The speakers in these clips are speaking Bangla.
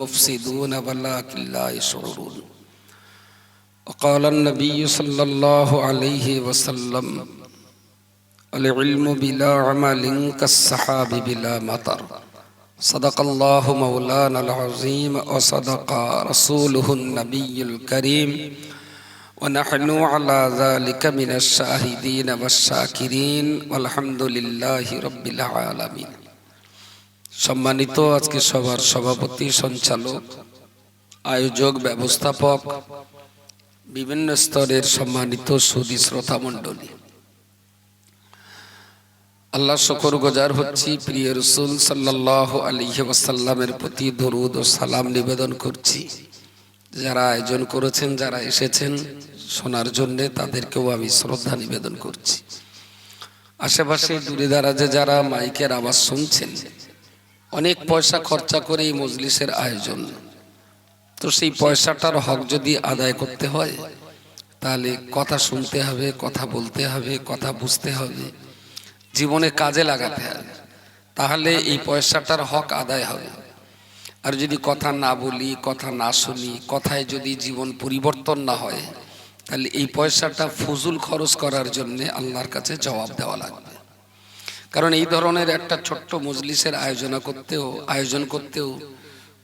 مفسدون ولكن لا يشعرون. وقال النبي صلى الله عليه وسلم: العلم بلا عمل كالسحاب بلا مطر. صدق الله مولانا العظيم وصدق رسوله النبي الكريم ونحن على ذلك من الشاهدين والشاكرين والحمد لله رب العالمين. সম্মানিত আজকে সবার সভাপতি, সঞ্চালক, আয়োজক, ব্যবস্থাপক, বিভিন্ন স্তরের সম্মানিত সুধী শ্রোতা মণ্ডলী, আল্লাহ শুকর গুজার হচ্ছি, প্রিয় রাসূল সাল্লাল্লাহু আলাইহি ওয়াসাল্লামের প্রতি দরুদ ও সালাম নিবেদন করছি। যারা আয়োজন করেছেন, যারা এসেছেন শোনার জন্য, তাদেরকেও আমি শ্রদ্ধা নিবেদন করছি। আশেপাশে দূরে দারাজে যারা মাইকের আওয়াজ শুনছেন, অনেক পয়সা খরচা করে এই মজলিসের আয়োজন, তো সেই পয়সাটার হক যদি আদায় করতে হয় তাহলে কথা শুনতে হবে, কথা বলতে হবে, কথা বুঝতে হবে, জীবনে কাজে লাগাতে হবে, তাহলে এই পয়সাটার হক আদায় হবে। আর যদি কথা না বলি, কথা না শুনি, কথায় যদি জীবন পরিবর্তন না হয়, তাহলে এই পয়সাটা ফুজুল খরচ করার জন্য আল্লাহর কাছে জবাব দেওয়া লাগবে। কারণ এই ধরনের একটা ছোট্ট মজলিসের আয়োজন করতেও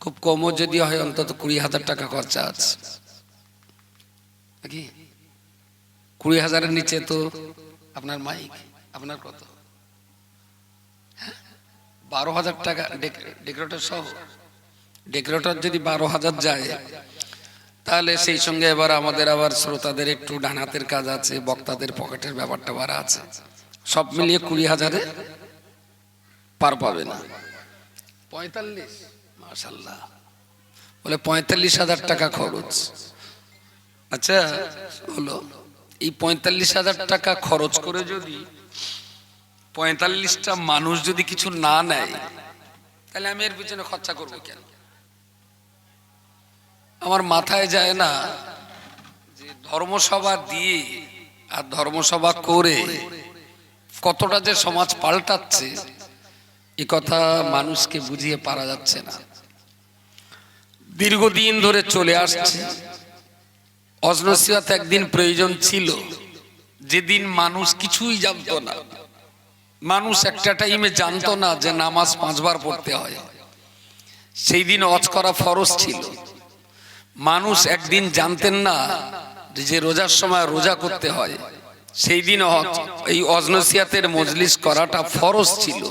খুব কমও যদি হয় অন্তত 20,000 টাকা খরচা আছে নাকি? 20,000-এর নিচে তো আপনার মাইক, আপনার কত 12,000 টাকা ডেকোরেটর সহ। ডেকোরেটর যদি 12,000 যায়, তাহলে সেই সঙ্গে এবার আমাদের আবার শ্রোতাদের একটু ডান হাতের কাজ আছে, বক্তাদের পকেটের ব্যাপারটা বাড়া আছে, সব মিলিয়ে 20,000-এ পার পাবে না। 45, মাশাআল্লাহ, বলে 45,000 টাকা খরচ। আচ্ছা হলো, এই 45,000 টাকা খরচ করে যদি 45টা মানুষ যদি কিছু না নেয়, তাহলে আমি এর পিছনে খরচা করবো কেন? আমার মাথায় যায় না যে ধর্মসভা দিয়ে আর ধর্মসভা করে কতটা যে সমাজ পাল্টাচ্ছে, এ কথা মানুষকে বুঝিয়ে পারা যাচ্ছে না। দীর্ঘদিন ধরে চলে আসছে। অজনসিহত একদিন প্রয়োজন ছিল, যেদিন মানুষ কিছুই জানতো না, মানুষ একটা টাইমে জানতো না যে নামাজ 5 বার পড়তে হয়, সেই দিন ওয়াজ করা ফরজ ছিল। মানুষ একদিন জানতেন না যে রোজার সময় রোজা করতে হয়, সেই দিন এই অজনসিয়াতের মজলিস করাটা ফরজ ছিল।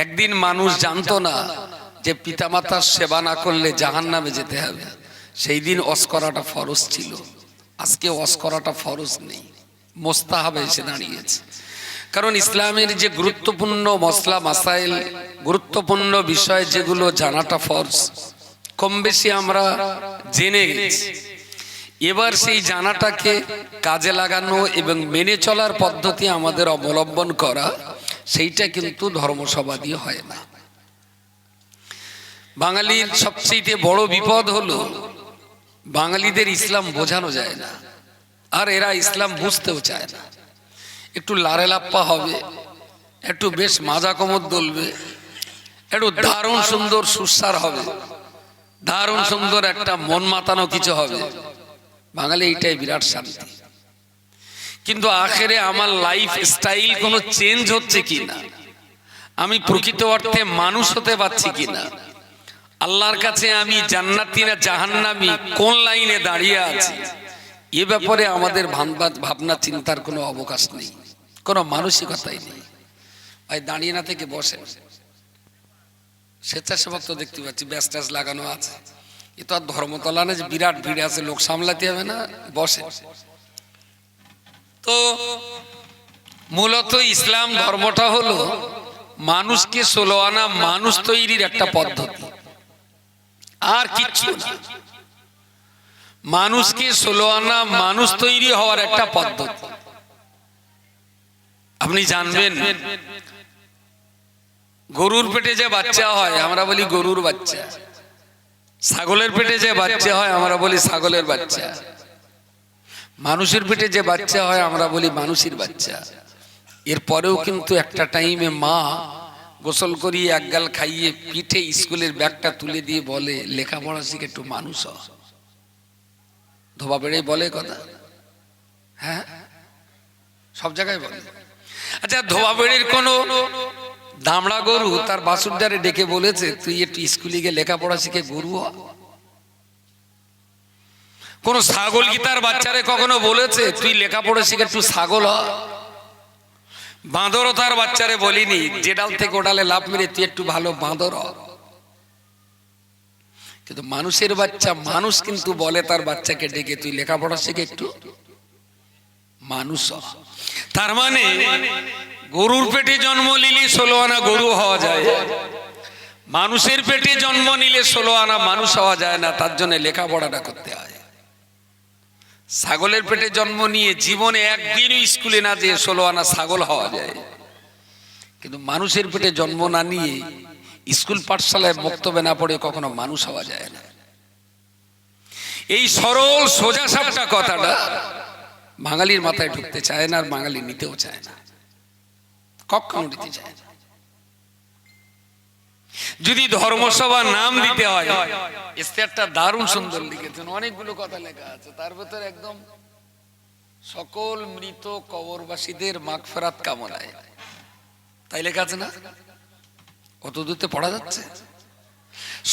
একদিন মানুষ জানতো না যে পিতামাতার সেবা না করলে জাহান্নামে যেতে হবে, সেই দিন ওয়াজ করাটা ফরজ ছিল। আজকে ওয়াজ করাটা ফরজ নেই, মুস্তাহাব এসে দাঁড়িয়েছে। কারণ ইসলামের যে গুরুত্বপূর্ণ মসলা মাসাইল, গুরুত্বপূর্ণ বিষয় যেগুলো জানাটা ফরজ, কম বেশি আমরা জেনে গেছি। এবার সেই জানাটাকে কাজে লাগানো এবং মেনে চলার পদ্ধতি আমাদের অবলম্বন করা, সেইটা কিন্তু ধর্মসভা দিয়ে হয় না। বাঙালির সবচেয়ে বড় বিপদ হলো বাঙালিদের ইসলাম বোঝানো যায় না, আর এরা ইসলাম বুঝতেও চায় না। একটু লারে লাপ্পা হবে, একটু বেশ মাজা কোমর দলবে, একটু দারুণ সুন্দর সুস্বার হবে, দারুণ সুন্দর একটা মন মাতানো কিছু হবে, বাঙালি এইটাই বিরাট শান্তি। কিন্তু আখেরে আমার লাইফ স্টাইল কোনো চেঞ্জ হচ্ছে কিনা, আমি প্রকৃত অর্থে মানুষ হতে পারছি কিনা, আল্লাহর কাছে আমি জান্নাতি না জাহান্নামী, কোন লাইনে দাঁড়িয়ে আছি, এ ব্যাপারে আমাদের ভাবনা চিন্তার কোনো অবকাশ নেই, কোনো মানসিকতাই নেই। ভাই দাঁড়িয়ে না থেকে বসে, স্বেচ্ছাসেবক তো দেখতে পাচ্ছি ব্যাস ট্যাস লাগানো আছে, এ তো আর ধর্মতলা না যে বিরাট ভিড় আছে, লোক সামলাতে হবে না, বসে। তো মূলত ইসলাম ধর্মটা হলো মানুষকে 16 আনা মানুষ তৈরির একটা পদ্ধতি, আর কিচ্ছু না। মানুষকে 16 আনা মানুষ তৈরি হওয়ার একটা পদ্ধতি। আপনি জানবেন, গরুর পেটে যে বাচ্চা হয় আমরা বলি গরুর বাচ্চা, ছাগলের পেটে যে বাচ্চা হয় আমরা বলি ছাগলের বাচ্চা, মানুষের পেটে যে বাচ্চা হয় আমরা বলি মানুষের বাচ্চা। এরপরেও কিন্তু একটা টাইমে মা গোসল করিয়ে একগাল খাইয়ে পিঠে স্কুলের ব্যাগটা তুলে দিয়ে বলে লেখাপড়া শিখে একটু মানুষ হ। ধোবা বেড়ে বলে কথা, হ্যাঁ সব জায়গায় বলে। আচ্ছা ধোবা বেড়ের কোন দামড়া গরু তার বাসুরদারে ডেকে বলেছে তুই একটু স্কুলে গিয়ে লেখাপড়া শিখে গরু হ? কোন ছাগল কি তার বাচ্চারে কখনো বলেছে তুই লেখাপড়া শিখে একটু ছাগল হ? বাঁদরও তার বাচ্চারে বলিনি যে ডাল থেকে ওডালে লাভ মেরে তুই একটু ভালো বাঁদর হ। কিন্তু মানুষের বাচ্চা মানুষ কিন্তু বলে তার বাচ্চাকে ডেকে তুই লেখাপড়া শিখে একটু মানুষ হ। তার মানে গরুর পেটে জন্ম নিলে 16 আনা গরু হওয়া যায়, মানুষের পেটে জন্ম নিলে 16 আনা মানুষ হওয়া যায় না, তার জন্য লেখাপড়াটা করতে হয়। ছাগলের পেটে জন্ম নিয়ে জীবনে একদিনও স্কুলে না যেয়ে 16 আনা ছাগল হওয়া যায়, কিন্তু মানুষের পেটে জন্ম না নিয়ে স্কুল পাঠশালায় বক্তব্য না পড়ে কখনো মানুষ হওয়া যায় না। এই সরল সোজা সাপটা কথাটা বাঙালির মাথায় ঢুকতে চায় না, আর বাঙালি নিতেও চায় না, কখনো নিতে চায় না। যদি ধর্মসভার নাম দিতে হয়, ইস্তেহারটা দারুণ সুন্দর লিখেছেন, অনেকগুলো কথা লেখা আছে, তার ভেতরে একদম সকল মৃত কবরবাসীদের মাগফিরাত কামনায়, তাই লেখা আছে না? কত দূরতে পড়া যাচ্ছে?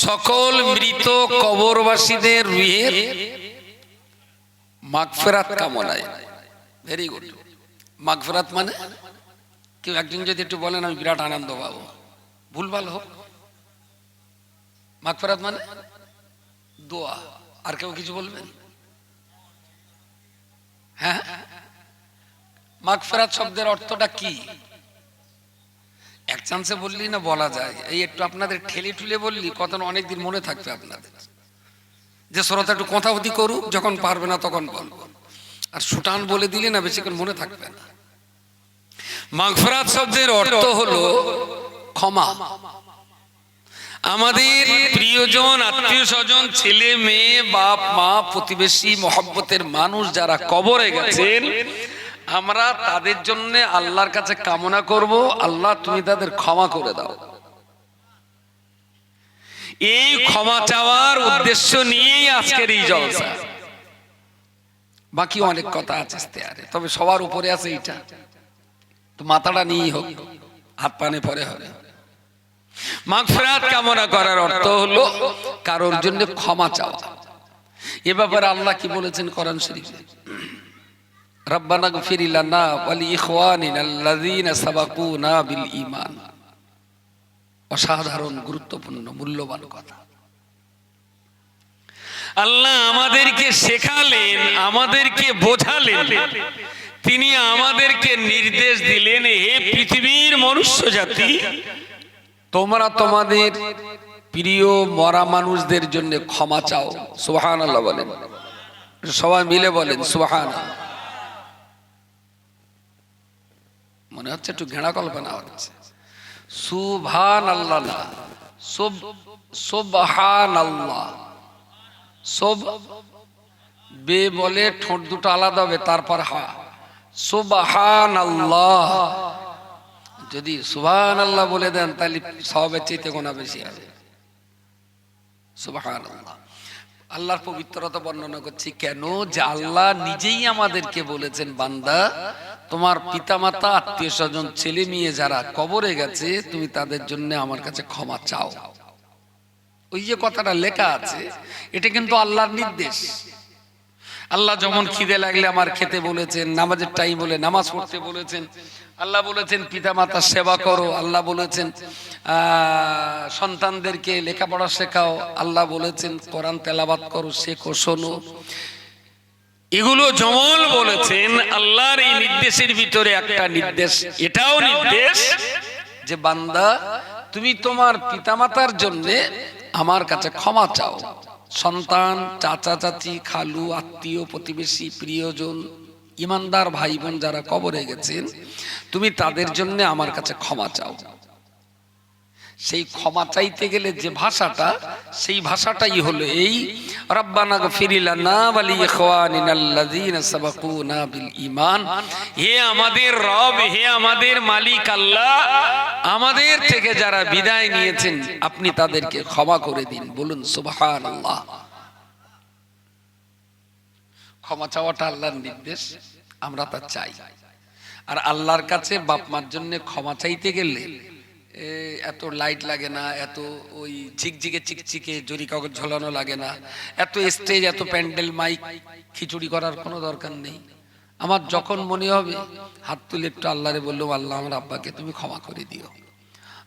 সকল মৃত কবরবাসীদের রুহের মাগফিরাত কামনায়। Very good. মাগফিরাত মানে কেউ একজন যদি একটু বলেন আমি বিরাট আনন্দ পাবো, ভুলভাল হোক। মাগফিরাত মানে দোয়া। আর কেউ কিছু বলবেন? হ্যাঁ, মাগফিরাত শব্দের অর্থটা কি? এক চান্সে বললি না বলা যায়, এই একটু আপনাদের ঠেলে ঠুলে বললি কথা অনেকদিন মনে থাকবে আপনাদের। যে শ্রোতা একটু কথাবতি করুক, যখন পারবে না তখন বলবো, আর সুটান বলে দিলে না বেশিক্ষণ মনে থাকবে না। মাগফিরাত শব্দের অর্থ হলো ক্ষমা। আমাদের প্রিয়জন, আত্মীয় স্বজন, ছেলে মেয়ে, বাপ মা, প্রতিবেশী, মহব্বতের মানুষ যারা কবরে গেছেন, আমরা তাদের জন্য আল্লাহর কাছে কামনা করব, আল্লাহ তুমি তাদের ক্ষমা করে দাও। এই ক্ষমা চাওয়ার উদ্দেশ্য নিয়েই আজকের এই জলসা। বাকি অনেক কথা আছে ইস্তেহারে, তবে সবার উপরে আছে এইটা, তো মাথাটা নিয়েই হোক, হাত পানে পরে হবে। মাগফিরাত কামনা করার অর্থ হলো কারোর জন্য ক্ষমা চাওয়া। এ ব্যাপারে আল্লাহ কি বলেছেন কোরআন শরীফে? রব্বানা গফির লানা ওয়া লিইখওয়ানিনা আল্লাযীনা সাবাকুনা বিল ঈমান। অসাধারণ গুরুত্বপূর্ণ মূল্যবান কথা। আল্লাহ আমাদেরকে শেখালেন, আমাদেরকে বোঝালেন, তিনি আমাদেরকে নির্দেশ দিলেন, হে পৃথিবীর মনুষ্য জাতি, তোমরা তোমাদের প্রিয় মরা মানুষদের জন্য ক্ষমা চাও। সুবহানাল্লাহ বলেন, সবাই মিলে বলেন সুবহানাল্লাহ। মনে হচ্ছে একটু ঘেঁড়া কল্পনা হচ্ছে। সুবহানাল্লাহ না, সুবহানাল্লাহ। সব বে বলে ঠোঁট দুটো আলাদা হবে, তারপর হা। সুবহানাল্লাহ। যদি সুবহানাল্লাহ বলে দেন তাহলে সওয়াবের চাইতে গুনাহ বেশি হবে। সুবহানাল্লাহ। আল্লাহর পবিত্রতা বর্ণনা করছি কেন? যে আল্লাহ নিজেই আমাদেরকে বলেছেন, বান্দা তোমার পিতামাতা, আত্মীয় স্বজন, ছেলে মেয়ে যারা কবরে গেছে, তুমি তাদের জন্য আমার কাছে ক্ষমা চাও। ওই যে কথাটা লেখা আছে, এটা কিন্তু আল্লাহর নির্দেশ। আল্লাহ যেমন খিদে লাগলে আমার খেতে বলেছেন, নামাজের টাইম হলে নামাজ পড়তে বলেছেন, আল্লাহ বলেছেন পিতামাতার সেবা করো, আল্লাহ বলেছেন সন্তানদেরকে লেখাপড়া শেখাও, আল্লাহ বলেছেন কোরআন তেলাওয়াত করো, শেখো, শোনো। এগুলো যেমন বলেছেন, আল্লাহর এই নির্দেশের ভিতরে একটা নির্দেশ এটাও নির্দেশ যে বান্দা তুমি তোমার পিতামাতার জন্য আমার কাছে ক্ষমা চাও। সন্তান, চাচা চাচি, খালু, আত্মীয়, প্রতিবেশী, প্রিয়জন, ইমানদার ভাই বোন যারা কবরে গেছেন, তুমি তাদের জন্য আমার কাছে ক্ষমা চাও। সেই ক্ষমা চাইতে গেলে যে ভাষাটা, সেই ভাষাটাই হলো এই রব্বানা গফির লানা ওয়া লিইখওয়ানিনাল্লাযীনা সাবাকুনা বিল ঈমান। হে আমাদের রব, হে আমাদের মালিক আল্লাহ, আমাদের থেকে যারা বিদায় নিয়েছেন আপনি তাদেরকে ক্ষমা করে দিন। বলুন সুবহানাল্লাহ। ক্ষমা চাওয়াটা আল্লাহর নির্দেশ, আমরা তা চাই। আর আল্লাহর কাছে বাপ মার জন্য ক্ষমা চাইতে গেলে এত লাইট লাগে না, এত ওই ঝিকঝিকে চিকচিকে জরি কাগজ ঝোলানো লাগে না, এত স্টেজ, এত প্যান্ডেল, মাইক, খিচুড়ি করার কোনো দরকার নেই। আমার যখন মনে হবে হাত তুলে একটু আল্লাহরে বললাম, আল্লাহ আমার আব্বাকে তুমি ক্ষমা করে দিও,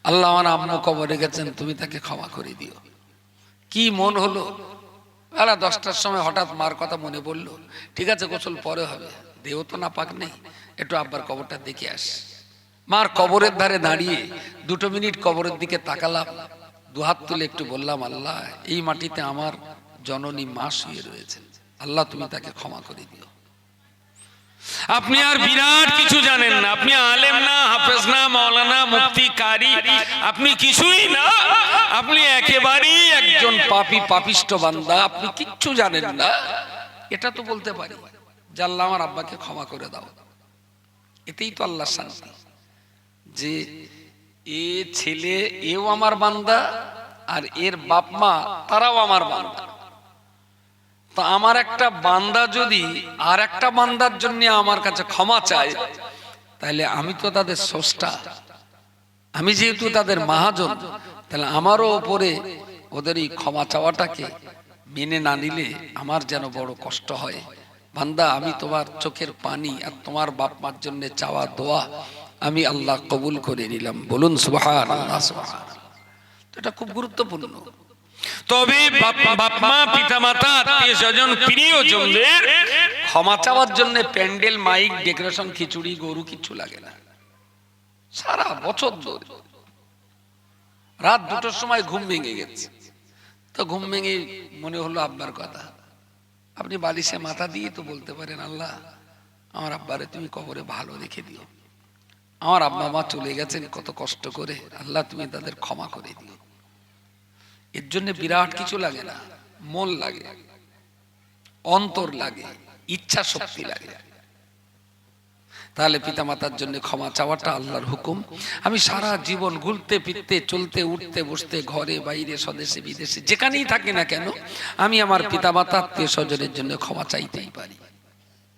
আল্লাহ আমার আম্মু কবরে গেছেন তুমি তাকে ক্ষমা করে দিও। কি মন হলো, বেলা 10টার সময় হঠাৎ মার কথা মনে পড়লো, ঠিক আছে গোসল পরে হবে, দেহ তো না পাক নেই, একটু আব্বার কবরটা দেখে আস। মার কবরের ধারে দাঁড়িয়ে 2 মিনিট কবরের দিকে তাকালাম, দুহাত তুলে একটু বললাম, আল্লাহ এই মাটিতে আমার জননী মা শুয়ে রয়েছেন, আল্লাহ তুমি তাকে ক্ষমা করে দিও। আপনি আর বিরাট কিছু জানেন না, আপনি আলেম না, হাফেজ না, মাওলানা, মুফতি, কারি, আপনি কিছুই না, আপনি একেবারেই একজন পাপী, পাপিষ্ট বান্দা, আপনি কিচ্ছু জানেন না। এটা তো বলতে পারি যে আল্লাহ আমার আব্বাকে ক্ষমা করে দাও, এতেই তো আল্লাহ শান্তি। যে এ ছেলে এও আমার বান্দা, আর এর বাপ মা তারাও আমার বান্দা। তো আমার একটা বান্দা যদি আর একটা বান্দার জন্য আমার কাছে ক্ষমা চায়, তাহলে আমি তো তাদের স্রষ্টা, আমি যেহেতু তাদের মহাজন, তাহলে আমারও উপরে ওদের এই ক্ষমা চাওয়াটাকে মেনে না নিলে আমার যেন বড় কষ্ট হয়। বান্দা, আমি তোমার চোখের পানি আর তোমার বাপ মার জন্য চাওয়া দোয়া আমি আল্লাহ কবুল করে নিলাম। বলুন সুবহানাল্লাহ, সুবহানাল্লাহ। এটা খুব গুরুত্বপূর্ণ। তবে বাপ মা, পিতা মাতা, আত্মীয় স্বজন, প্রিয়জনদের ক্ষমা চাওয়ার জন্য প্যান্ডেল, মাইক, ডেকোরেশন, খিচুড়ি, গরু কিচ্ছু লাগে না। সারা বছর ধরে রাত 2টার সময় ঘুম ভেঙে গেছে, তো ঘুম ভেঙে মনে হলো আব্বার কথা। আপনি বালিশে মাথা দিয়ে তো বলতে পারেন, আল্লাহ আমার আব্বারে তুমি কবরে ভালো রেখে দিও, আমার আব্বা মা চলে গেছেন কত কষ্ট করে, আল্লাহ তুমি তাদের ক্ষমা করে দিও। এর জন্য বিরাট কিছু লাগে না, মন লাগে, অন্তর লাগে, ইচ্ছা শক্তি লাগে। তাহলে পিতামাতার জন্য ক্ষমা চাওয়াটা আল্লাহর হুকুম। আমি সারা জীবন ঘুরতে ফিরতে, চলতে উঠতে বসতে, ঘরে বাইরে, স্বদেশে বিদেশে যেখানেই থাকি না কেন, আমি আমার পিতামাতা, আত্মীয় স্বজনের জন্য ক্ষমা চাইতেই পারি।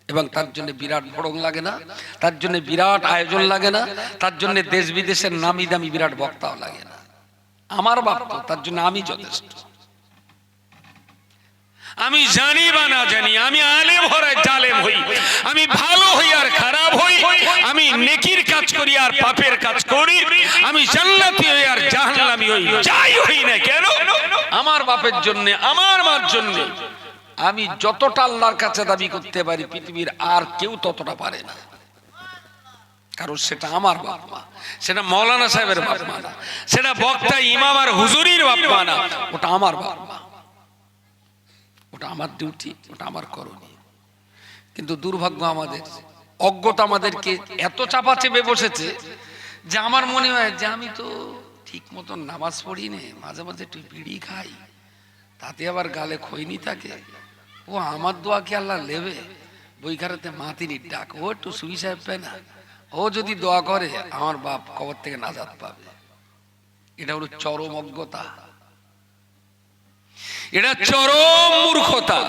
এবং তার জন্য বিরাট ভরং লাগে না, তার জন্য বিরাট আয়োজন লাগে না, তার জন্য দেশ বিদেশের নামি দামি বিরাট বক্তাও লাগে না। আমার বাপ তো, তার জন্য আমি যথেষ্ট। আমি জানি বা না জানি, আমি আলেম হই জালেম হই, আমি ভালো হই আর খারাপ হই, আমি নেকির কাজ করি আর পাপের কাজ করি, আমি জান্নাতি হই আর জাহান্নামী হই, যাই হই না কেন, আমার বাপের জন্য, আমার মার জন্য আমি যতটা আল্লাহর কাছে দাবি করতে পারি, পৃথিবীর আর কেউ ততটা পারে না। কারণ সেটা আমার বাপ মা, সেটা মৌলানা সাহেবের বাপ মা না, সেটা বক্তা, ইমাম আর হুজুরির বাপ মা না, ওটা আমার বাপ মা, ওটা আমার ডিউটি, ওটা আমার করণীয়। কিন্তু দুর্ভাগ্য আমাদের, অজ্ঞতা আমাদেরকে এত চাপা চেপে বসেছে যে আমার মনে হয় যে আমি তো ঠিক মতন নামাজ পড়ি নে, মাঝে মাঝে একটু বিড়ি খাই, তাতে আবার গালে খৈনি থাকে, ও আমার দোয়া কি আল্লাহ নেবে? বইখারাতে মাতিনি ডাক, ও একটু সুইসাহেব পায় না, ও যদি দোয়া করে আমার বাপ কবর থেকে নাজাত পাবে। এটা হলো চরম অজ্ঞতা, এটা চরম মূর্খতা।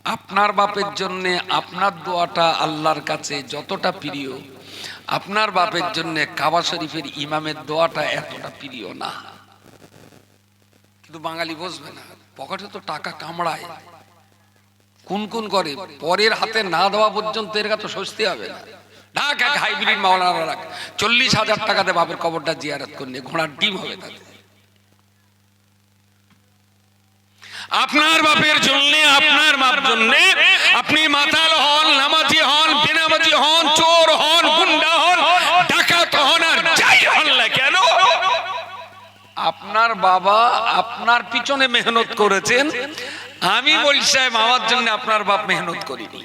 আপনার বাপের জন্য আপনার দোয়াটা আল্লাহর কাছে যতটা প্রিয়, আপনার বাপের জন্য কাবা শরীফের ইমামের দোয়াটা এতটা প্রিয় না। কিন্তু বাঙালি বুঝবে না, পকেটে তো টাকা কামড়ায়, কুন করে, পরের হাতে না দেওয়া পর্যন্ত এর কাছে স্বস্তি হবে না। ঢাকা হাইব্রিড মাওলানা 40,000 টাকাতে বাপের কবরটা জিয়ারত করলে ঘোড়ার ডিম হবে তাদের। আপনার বাপের জন্য, আপনার মার জন্য আপনি মাতাল হন, নামাজি হন, বেনামাজি হন, চোর হন, গুন্ডা হন, ডাকাত হন, আর যাই হন না কেন, আপনার বাবা আপনার পিছনে মেহনত করেছেন। আমি বলছি সাহেব, আমার জন্য আপনার বাপ মেহনত করিনি।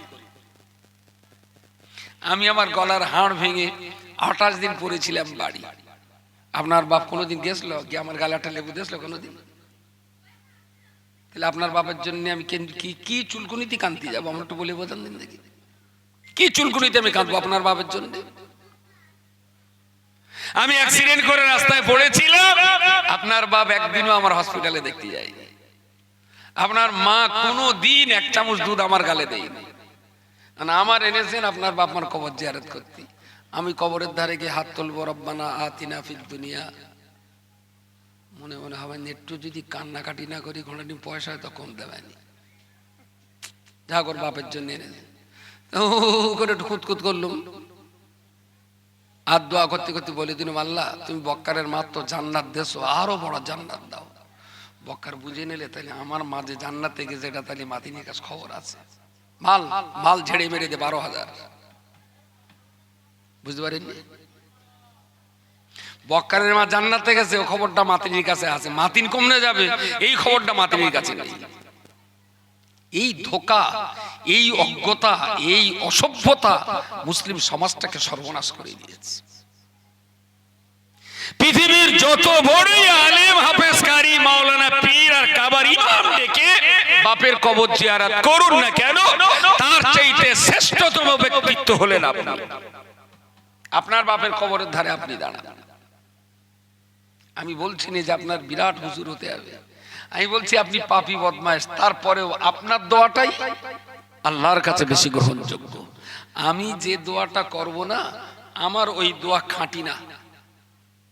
আমি আমার গলার হাড় ভেঙে 28 দিন পড়েছিলাম বাড়ি, আপনার বাপ কোনোদিন গেছিল গিয়ে আমার গালে একটা লেবু দিয়েছিল কোনোদিন? তাহলে আপনার বাপের জন্য আমি কি চুলকুনিতে কাঁদতে যাবো? আমার একটু বলে বোঝান দিন দেখি, কি চুলকুনিতে আমি কাঁদবো আপনার বাপের জন্য? আমি অ্যাক্সিডেন্ট করে রাস্তায় পড়েছিলাম, আপনার বাপ একদিনও আমার হসপিটালে দেখতে যায়নি। আপনার মা কোনো দিন এক চামচ দুধ আমার গালে দেয়নি। আমার এনেছেন আপনার বাপ মার কবর জিয়ারত করতে। আমি কবরের ধারে গিয়ে হাত তুলবো, রব্বানা আতিনা ফিদ দুনিয়া, মনে মনে হবে একটু যদি কান্নাকাটি না করি ঘোড়াটি পয়সা হয়তো কম দেবেনি, যা কর বাপের জন্য এনেছে। করে একটু খুঁতখুত করলুম, আর দোয়া করতে করতে বলে দিলাম, আল্লাহ তুমি বক্কারের মাত্র জান্নাত দেছো, আরো বড় জান্নাত দাও। বক্কার বুঝে নিলে তাহলে আমার মাঝে জান্নাত থেকে যেটা তাহলে মাতিনি কাছে খবর আছে, মাল মাল ঝেড়ে মেরে দে 12,000। বুঝতে পারেননি? বক্কারের মা জান্নাতে গেছে, ও খবরটা মাতিনির কাছে আছে। মাতিন কমনে যাবে, এই খবরটা মাতিনির কাছে নেই। এই ধোঁকা, এই অজ্ঞতা, এই অসভ্যতা মুসলিম সমাজটাকে সর্বনাশ করে দিয়েছে। পৃথিবীর যত বড়ই আলেম, হাফেজ, কারি, মাওলানা, পীর আর কাবার ইমাম ডেকে বাপের কবর জিয়ারত করুন না কেন, তার চাইতে শ্রেষ্ঠতম ব্যক্তিত্ব হলেন আপনি। আপনার বাপের কবরের ধারে আপনি দাঁড়ান। আমি বলছি না যে আপনার বিরাট হুজুর হতে হবে, আমি বলছি আপনি পাপী বদমাইশ, তারপরেও আপনার দোয়াটাই আল্লাহর কাছে বেশি গ্রহণযোগ্য। আমি যে দোয়াটা করব না, আমার ওই দোয়া খাঁটি না,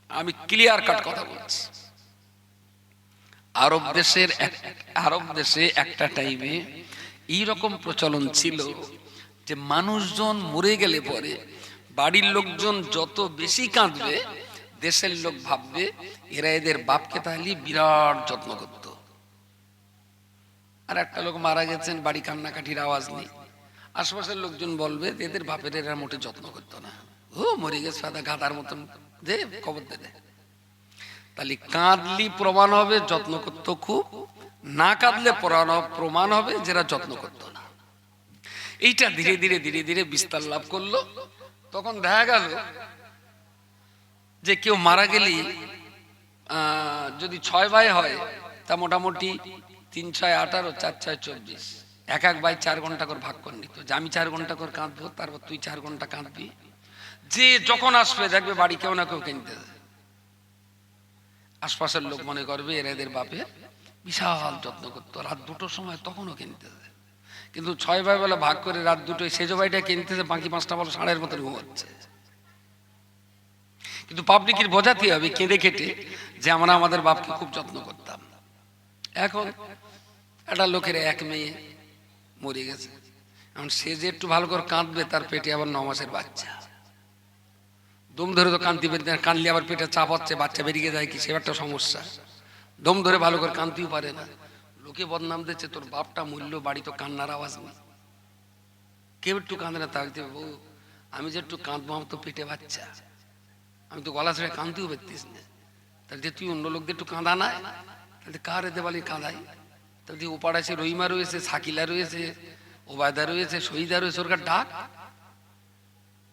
আমি ক্লিয়ার কাট কথা বলছি। আরব দেশে একটা টাইমে এইরকম প্রচলন ছিল যে মানুষজন মরে গেলে পরে বাড়ির লোকজন যত বেশি কাঁদবে, দেশের লোক ভাববে এরা এদের বাপকে তাহলে বিরাট যত্ন করত। আর একটা লোক মারা গেছেন, বাড়ি কান্নাকাটির আওয়াজ নেই, আশপাশের লোকজন বলবে এদের বাপের এরা মোটে যত্ন করতো না, ও মরে গেছে সাদা গাদার মতন, দে কবর দে। তাহলে কাঁদলি প্রমাণ হবে যত্ন করতো খুব, না কাঁদলে প্রমাণ হবে যারা যত্ন করতো না। এইটা ধীরে ধীরে ধীরে ধীরে বিস্তার লাভ করলো। তখন দেখা গেল যে কেউ মারা গেলি যদি 6 ভাই হয়, তা মোটামুটি 3 6 18, 4 6 24, এক এক ভাই 4 ঘন্টা করে ভাগ করে নিত, যে আমি 4 ঘন্টা করে কাঁদবো, তারপর তুই 4 ঘন্টা কাঁদবি। যে যখন আসবে দেখবে বাড়ি কেউ না কেউ কিনতে দেয়, আশপাশের লোক মনে করবে এরা এদের বাপের বিশাল যত্ন করতো। রাত 2টোর সময় তখনও কিনতে দেয়, কিন্তু 6 ভাই বেলা ভাগ করে রাত 2টোয় সেজ ভাইটা কিনতেছে, বাকি 5টা বলো ষাঁড়ের মতন ঘুমাচ্ছে। কিন্তু পাবলিকের বোঝাতে হবে কেঁদে কেটে যে আমরা আমাদের বাপকে খুব যত্ন করতাম। এখন একটা লোকের 1 মেয়ে মরে গেছে, এখন সে যে একটু ভালো করে কাঁদবে, তার পেটে আবার 9 মাসের বাচ্চা, দম ধরে তো কাঁদতে পারে না, কাঁদলে আবার পেটে চাপ হচ্ছে, বাচ্চা বেরিয়ে যায় কি, সে একটা সমস্যা। দম ধরে ভালো করে কাঁদতেও পারে না, লোকে বদনাম দিচ্ছে তোর বাপটা মূল্য, বাড়ি তো কান্নার আওয়াজ নেই, কেউ একটু কাঁদে না, থাকতে বউ আমি যে একটু কাঁদবো, আমার তো পেটে বাচ্চা, আমি তো গলা ছেড়ে কাঁদতেও পারতিস না, তাহলে তুই অন্য লোকদের একটু কাঁদা না, তাহলে কার দেওয়ালি কাঁদাই, তাহলে ওপাড়া আছে রহিমা রয়েছে, সাকিলা রয়েছে, ওবায়দা রয়েছে, শহীদা রয়েছে, ওর ডাক।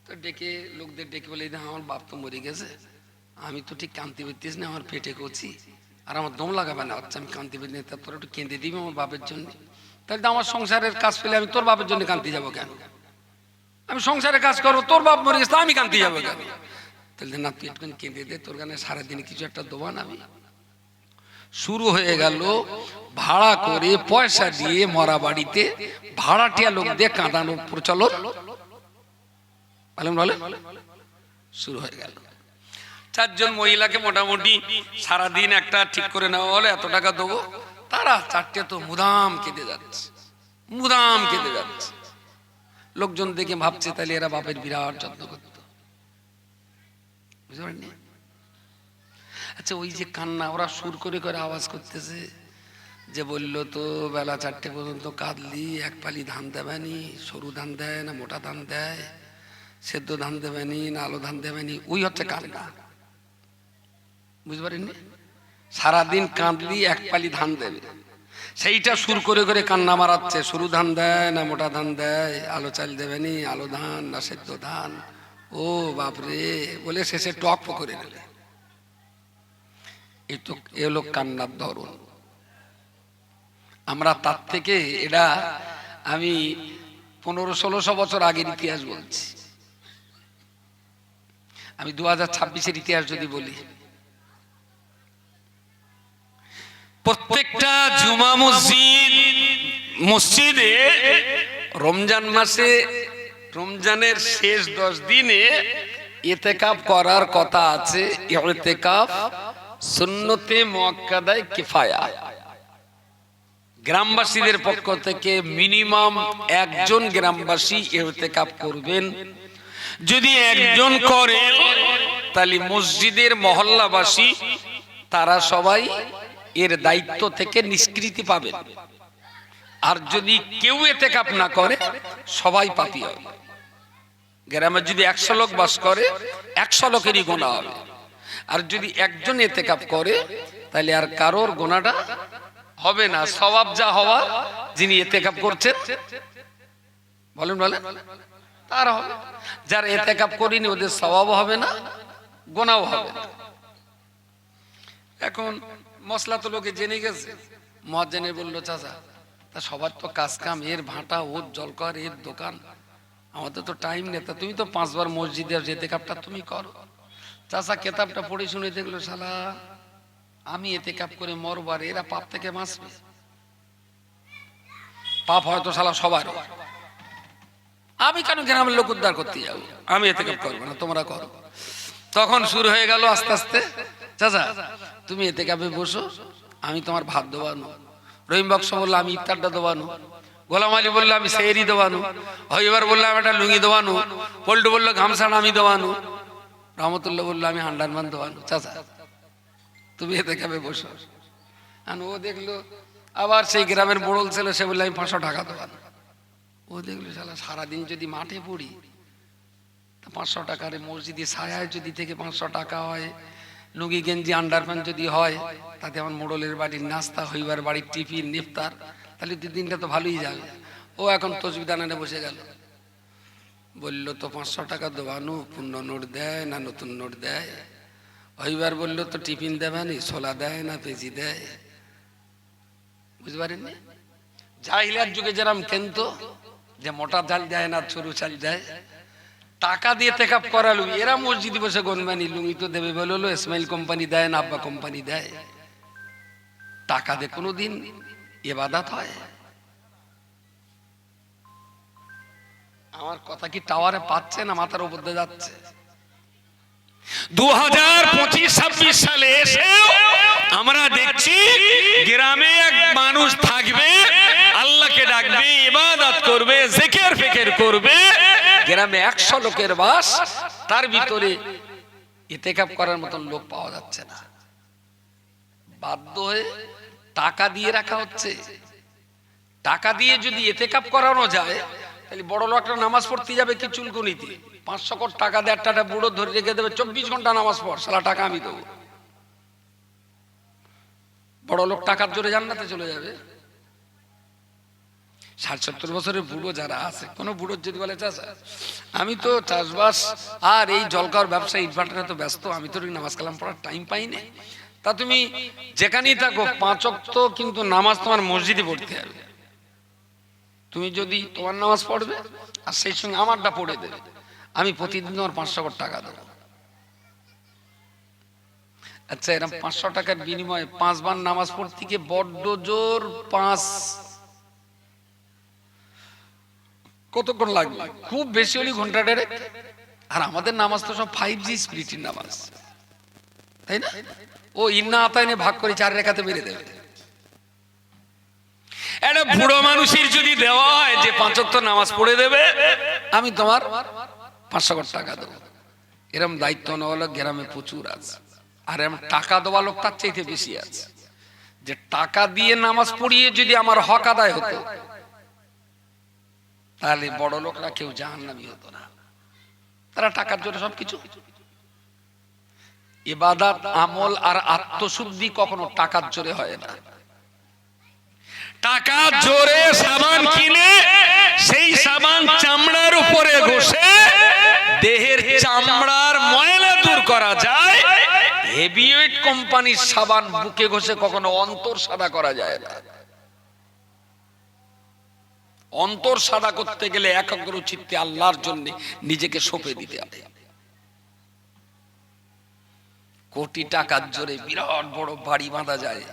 তো ডেকে লোকদের ডেকে বলে আমার বাপ তো মরে গেছে, আমি তো ঠিক কাঁদতে পারতিস না, আমার পেটে করছি, আর আমার দম লাগাবে না, আচ্ছা আমি কাঁদতে পারি না, তারপর একটু কেঁদে দিবি আমার বাপের জন্য। তাহলে তো আমার সংসারের কাজ পেলে আমি তোর বাপের জন্য কাঁদতে যাবো কেন? আমি সংসারের কাজ করবো, তোর বাপ মরে গেছে আমি কাঁদতে যাবো কেন? তাহলে না তুই একটু কেঁদে দে, তোর গানে সারাদিনে কিছু একটা দোবান। আমি শুরু হয়ে গেল ভাড়া করে পয়সা দিয়ে মরা বাড়িতে ভাড়াটিয়া লোক দিয়ে কাঁদানোর প্রচলন শুরু হয়ে গেল। 4 জন মহিলাকে মোটামুটি সারাদিন একটা ঠিক করে নেওয়া হলে এত টাকা দেবো, তারা 4টে তো মুদাম কেঁদে যাচ্ছে, মুদাম কেঁদে যাচ্ছে। লোকজন দেখে ভাবছে তাহলে এরা বাপের বিরাট যত্ন করত, বুঝতে পারেননি? আচ্ছা ওই যে কান্না ওরা সুর করে করে আওয়াজ করতেছে, যে বললো তো বেলা 4টে পর্যন্ত কাঁদলি, 1 পালি ধান দেবেনি, সরু ধান দেয় না মোটা ধান দেয়, সেদ্ধ ধান দেবেনি না আলো ধান দেবেনি, ওই হচ্ছে কান্না, বুঝতে পারেননি? সারাদিন কাঁদলি 1 পালি ধান দেবে, সেইটা সুর করে করে কান্না মারাচ্ছে, সরু ধান দেয় না মোটা ধান দেয়, আলো চাল দেবেনি, আলো ধান না সেদ্ধ ধান, ও বাপরে বলে শেষে টক করে নেবে। এ হলো কান্নার ধরন। আমরা তার থেকে এটা আমি 1500-1600 বছর আগের ইতিহাস বলছি। আমি 2026-এর ইতিহাস যদি বলি, প্রত্যেকটা জুমা মসজিদে রমজান মাসে রমজানের শেষ 10 দিনে ইতিকাফ করার কথা আছে। ইতিকাফ সুন্নতে মুআক্কাদায়ে কিফায়া। গ্রামবাসীদের পক্ষ থেকে মিনিমাম একজন গ্রামবাসী ইতিকাফ করবেন। যদি একজন করে তাহলে মসজিদের মহল্লাবাসী তারা সবাই এর দায়িত্ব থেকে নিষ্কৃতি পাবেন। আর যদি কেউ ইতিকাফ না করে সবাই পাপী হবে। গ্রামে যদি 100 লোক বাস করে 100 লোকেরই গুনাহ হবে। আর যদি একজন ইতিকাফ করে তাহলে আর কারোর গুনাহটা হবে না। সওয়াব যা হওয়ার যিনি ইতিকাফ করছেন বলেন তার হবে। যারা ইতিকাফ করেনি ওদের সওয়াবও হবে না, গুনাহও হবে না। এখন মশলা তো লোকে জেনে গেছে। মুয়াজ্জিন বলল, চাচা তা সবার তো কাজ কাম, এর ভাটা, ওর জলকর, এর দোকান, আমাদের তো টাইম নেই। তা তুমি তো 5 বার মসজিদে ইতিকাফটা তুমি করো। চাচা কিতাবটা পড়ে শুনে দেখলো, শালা আমি ইতিকাফ করে মরবার, এরা পাপ থেকে বাঁচবে। পাপ হয়তো শালা সবার, আমি কেন গ্রামের লোক উদ্ধার করতে যাবো? আমি ইতিকাফ করবো না, তোমরা করো। তখন শুরু হয়ে গেল আস্তে আস্তে, চাচা তুমি ইতিকাফে বসো, আমি তোমার ভাত দেওয়ানো। রহিম বক্স বললো আমি ইফতারটা দেওয়ানো। গোলাম আলী বললো আমি সেহরি দেওয়ানো। হইবার বললো আমি একটা লুঙ্গি দেওয়ানো। পল্টু বললো গামছাড়া আমি দেওয়ানো। রহমতুল্লাহ বললো আমি হান্ডারমান দেওয়ানো। চাচা তুমি ইতিকাফে বসো। আর ও দেখলো আবার সেই গ্রামের মোড়ল ছিল, সে বললো আমি 500 টাকা দেওয়ানো। ও দেখলো শালা সারাদিন যদি মাঠে পড়ি, 500 টাকার মসজিদে ছায়ায় যদি থেকে 500 টাকা হয়, লুঙ্গি গেঞ্জি আন্ডারপ্যান্ট যদি হয়, তাতে আমার মোড়লের বাড়ির নাস্তা, হইবার বাড়ির টিফিন, ইফতার, তাহলে 2 দিনটা তো ভালোই যাবে। ও এখন তসবিহ দানানে বসে গেল। বলল তো 500 টাকা দেওয়ানো, পূর্ণ নোট দেয় না নতুন নোট দেয়? হইবার বলল তো টিফিন দেবে না, ছোলা দেয় না পেঁচি দেয়? বুঝতে পারেননি? জাহিলিয়াত যুগে যেরকম কিন্তু যে মোটা চাল দেয় না সরু চাল দেয়, টাকা দিয়ে ইতিকাফ করালো, এরা মসজিদে বসে গনবানি লুঙ্গি তো দেবে বললো, ইসমাইল কোম্পানি দেয় না আব্বা কোম্পানি দেয়। টাকা দিয়ে কোনোদিন ইবাদত হয়? আমার কথা কি টাওয়ারে পাচ্ছে না মাথার উপর দিয়ে যাচ্ছে? 2025-26 সালে এসে আমরা দেখছি গ্রামে এক মানুষ থাকবে, আল্লাহকে ডাকবে, ইবাদত করবে, জিকির ফিকির করবে। গ্রামে 100 লোকের বাস, তার ভিতরে ইতিকাফ করার মতন লোক পাওয়া যাচ্ছে না। বাধ্য হয়ে টাকা দিয়ে রাখা হচ্ছে। টাকা দিয়ে যদি ইতিকাফ করানো যায়, তাহলে বড় লোকটা নামাজ পড়তে যাবে কি চুলকুনিতে, 500 কোটি টাকা দিয়ে একটা বুড়ো ধরে রেখে দেবে, 24 ঘন্টা নামাজ পড়, সারা টাকা আমি দেবো। বড় লোক টাকার জোরে জান্নাতে চলে যাবে। 60-70 বছরের বুড়ো যারা আছে, কোন বুড়োর যদি বলে চাচা আমি তো চাষবাস আর এই জলকার ব্যবসা ইটভাটারে তো ব্যস্ত, আমি তো নামাজ কালাম পড়ার টাইম পাই না, তা তুমি যেখানেই থাকো 5 ওয়াক্ত কিন্তু নামাজ তোমার মসজিদে পড়তে হবে। তুমি যদি তোমার নামাজ পড়বে আর সেই সঙ্গে আমারটা পড়ে দেবে, আমি প্রতিদিন তোমার 500 কোটি টাকা দেবো। আচ্ছা, এরকম 500 টাকার বিনিময়ে 5 বার নামাজ পড়তে গিয়ে বড্ড জোর 5 কতক্ষণ লাগবে? খুব বেশি হলে ঘন্টা দেড়েক। আর আমাদের নামাজ তো সব 5G স্পিরিটের নামাজ, তাই না? ও ইন্না আতাইনে ভাগ করে 4 রেখাতে মেরে দেবে। একটা বুড়ো মানুষের যদি দেওয়া হয় যে 5 ওয়াক্ত নামাজ পড়ে দেবে, আমি তোমার 500 কোটি টাকা দেবো, এরকম দায়িত্ব নেওয়া লোক গ্রামে প্রচুর আছে। আর এরকম টাকা দেওয়া লোক তার চাইতে বেশি আছে। যে টাকা দিয়ে নামাজ পড়িয়ে যদি আমার হক আদায় হতো, তাহলে বড় লোকরা কেউ জাহান্নামী হতো না। তারা টাকার জোরে সবকিছু। ইবাদত, আমল আর আত্মশুদ্ধি কখনো টাকার জোরে হয় না। টাকার জোরে সাবান কিনে সেই সাবান চামড়ার উপরে ঘষে দেহের চামড়ার ময়লা দূর করা যায়, হেভিওয়েট কোম্পানির সাবান বুকে ঘষে কখনো অন্তর সাদা করা যায় না। অন্তর সাদা করতে গেলে একাগ্র চিত্তে আল্লাহর জন্য নিজেকে সঁপে দিতে হবে। কোটি টাকার জোরে বিরাট বড় বাড়ি বাঁধা যায়,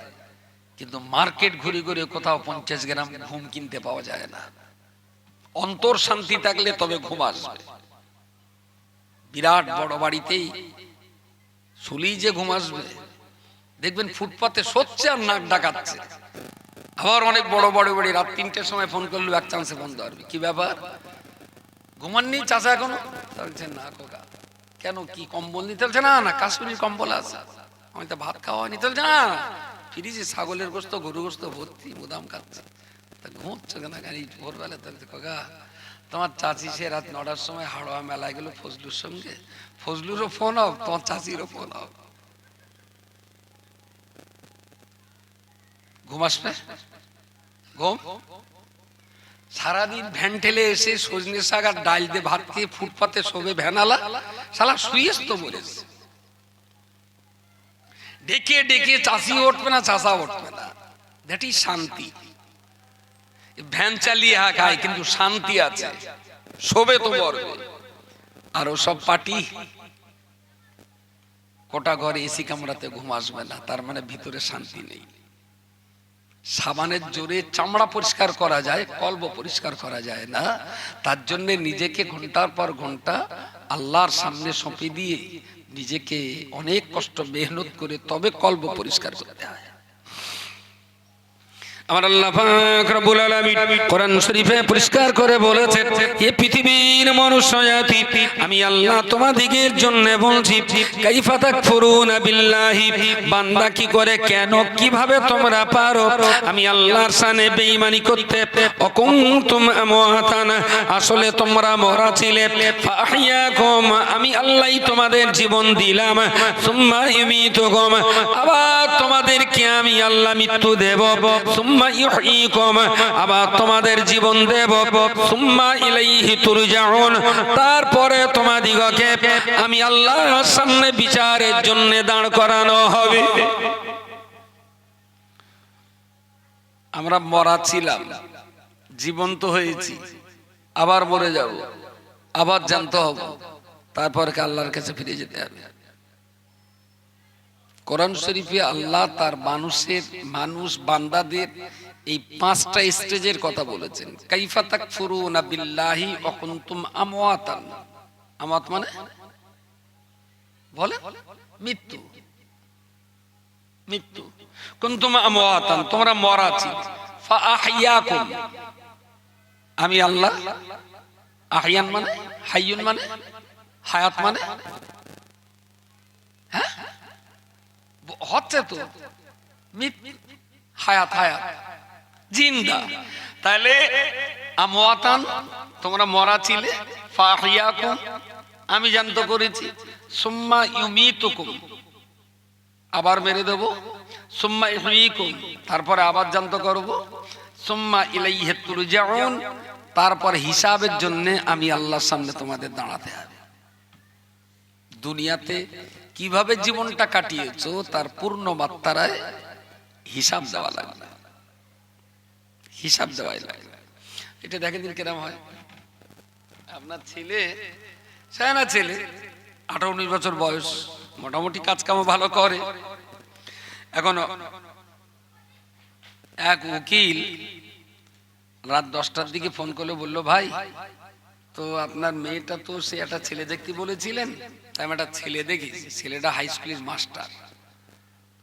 কিন্তু মার্কেট ঘুরে ঘুরে কোথাও 50 গ্রাম ঘুম কিনতে পাওয়া যায় না। অন্তর শান্তি থাকলে তবে ঘুম আসবে। বিরাট বড় বাড়িতেই শুলি যে ঘুম আসবে, দেখবেন ফুটপাতে সচ্ছে আর নাক ডাকাচ্ছে। আবার অনেক বড় বড় বাড়ি রাত 3টের সময় ফোন করলো, এক চান্সে বন্ধ হবে। কি ব্যাপার, ঘুমাননি চাচা এখনো? বলছে না খোকা। কেন, কি কম্বল নিতে? বলছে না না, কাশ্মীরি কম্বল আছে। আমি তো ভাত খাওয়া হয়নি। বলছে না, ফ্রিজে ছাগলের গোস্ত গরু গোস্ত ভর্তি, মুদাম খাচ্ছে। তা ঘুমোচ্ছে কেন ভোরবেলা? তাহলে খোকা, তোমার চাচি সে রাত 9টার সময় হাড়োয়া মেলায় গেল ফজলুর সঙ্গে। ফজলুরও ফোন হোক, তোমার চাচিরও ফোন হোক। ঘুম আসবে? ঘুম সারাদিন ভ্যান ঠেলে এসে সজনে শাক আর ডাল দিয়ে ভাত খেয়ে ফুটপাতে শোবে ভ্যানালা, শালা শুয়েস তো বলেছে। ডেকে ডেকে চাষি উঠবে না, চাষা উঠবে না। দ্যাট ইজ শান্তি। ভ্যান চালিয়ে খায় কিন্তু শান্তি আছে, শোবে তো বলবে। আর ও সব পার্টি কোটা ঘরে এসি কামড়াতে ঘুম আসবে না, তার মানে ভিতরে শান্তি নেই। সাবানের জোরে চামড়া পরিষ্কার করা যায়, কলব পরিষ্কার করা যায় না। তার জন্য নিজেকে ঘন্টার পর ঘন্টা আল্লাহর সামনে সঁপে দিয়ে নিজেকে অনেক কষ্ট মেহনত করে তবে কলব পরিষ্কার করতে হয়। আমার আল্লাহ পাক রব্বুল আলামিন কোরআন শরীফে পরিষ্কার করে বলেছেন, এই পৃথিবীর মনুষ্য জাতি আমি আল্লাহ তোমাদিগের জন্য বলছি, কাইফা তাকফুরুনা বিল্লাহি, বান্দা কি করে, কেন, কিভাবে তোমরা পারো আমি আল্লাহর শানে বেঈমানি করতে। অকুনতুম আমওয়াতান, আসলে তোমরা মরা ছিলে। ফাহিয়াকুম, আমি আল্লাহই তোমাদের জীবন দিলাম। সুম্মা ইউমিতুকুম, আবার তোমাদেরকে আমি আল্লাহ মৃত্যু দেব। সুম্মা ইউহয়িকুম, আবার তোমাদের জীবন দেব। সুম্মা ইলাইহি তুরজাউন, তারপরে তোমাদিগকে আমি আল্লাহর সামনে বিচারের জন্য দাঁড় করানো হবে। আমরা মরা ছিলাম, জীবন্ত হয়েছি, আবার মরে যাব, আবার জানতে হবে, তারপরে আল্লাহর কাছে ফিরে যেতে হবে। কোরআন শরীফে আল্লাহ তার মানুষ বান্দাদের এই 5টা স্টেজের কথা বলেছেন। কাইফা তাকফুরুনা বিল্লাহি ওয়া কুনতুম আমওয়াতান, আমওয়াত মানে বলে মৃত্যু, মৃত্যু। কুনতুম আমওয়াতান, তোমরা মরা ছিলে। ফাআহইয়াকুম, আমি আল্লাহ, আহয়ান মানে হাইয়ুন মানে হায়াত মানে, হ্যাঁ হচ্ছে তো হায়াত, হায়াত জিন্দা। তাহলে আমওয়াতান তোমরা মরা ছিলে, ফাহিয়াকুম আমি জান্ত করেছি, সুম্মা ইউমিতুকুম আবার মেরে দেব, সুম্মা ইহয়িকুম তারপরে আবার জান্ত করব, সুম্মা ইলাইহি তুরজাউন তারপর হিসাবের জন্য আমি আল্লাহর সামনে তোমাদের দাঁড়াতে হবে। দুনিয়াতে কিভাবে জীবনটা কাটিয়েছো তার পূর্ণ মাত্রায় হিসাব দেওয়া লাগবে, হিসাব দেওয়াই লাগবে। এটা দেখেন দিন কেরম হয়। আপনার ছেলে, সায়না ছেলে 18-19 বছর বয়স, মোটামুটি কাজ কাম ভালো করে। এখন এক উকিল রাত 10টার দিকে ফোন করলে বললো, ভাই তো আপনার মেয়েটা তো সে একটা ছেলে দেখতে বলেছিলেন, তাই আমি একটা ছেলে দেখেছি, ছেলেটা হাই স্কুলের মাস্টার।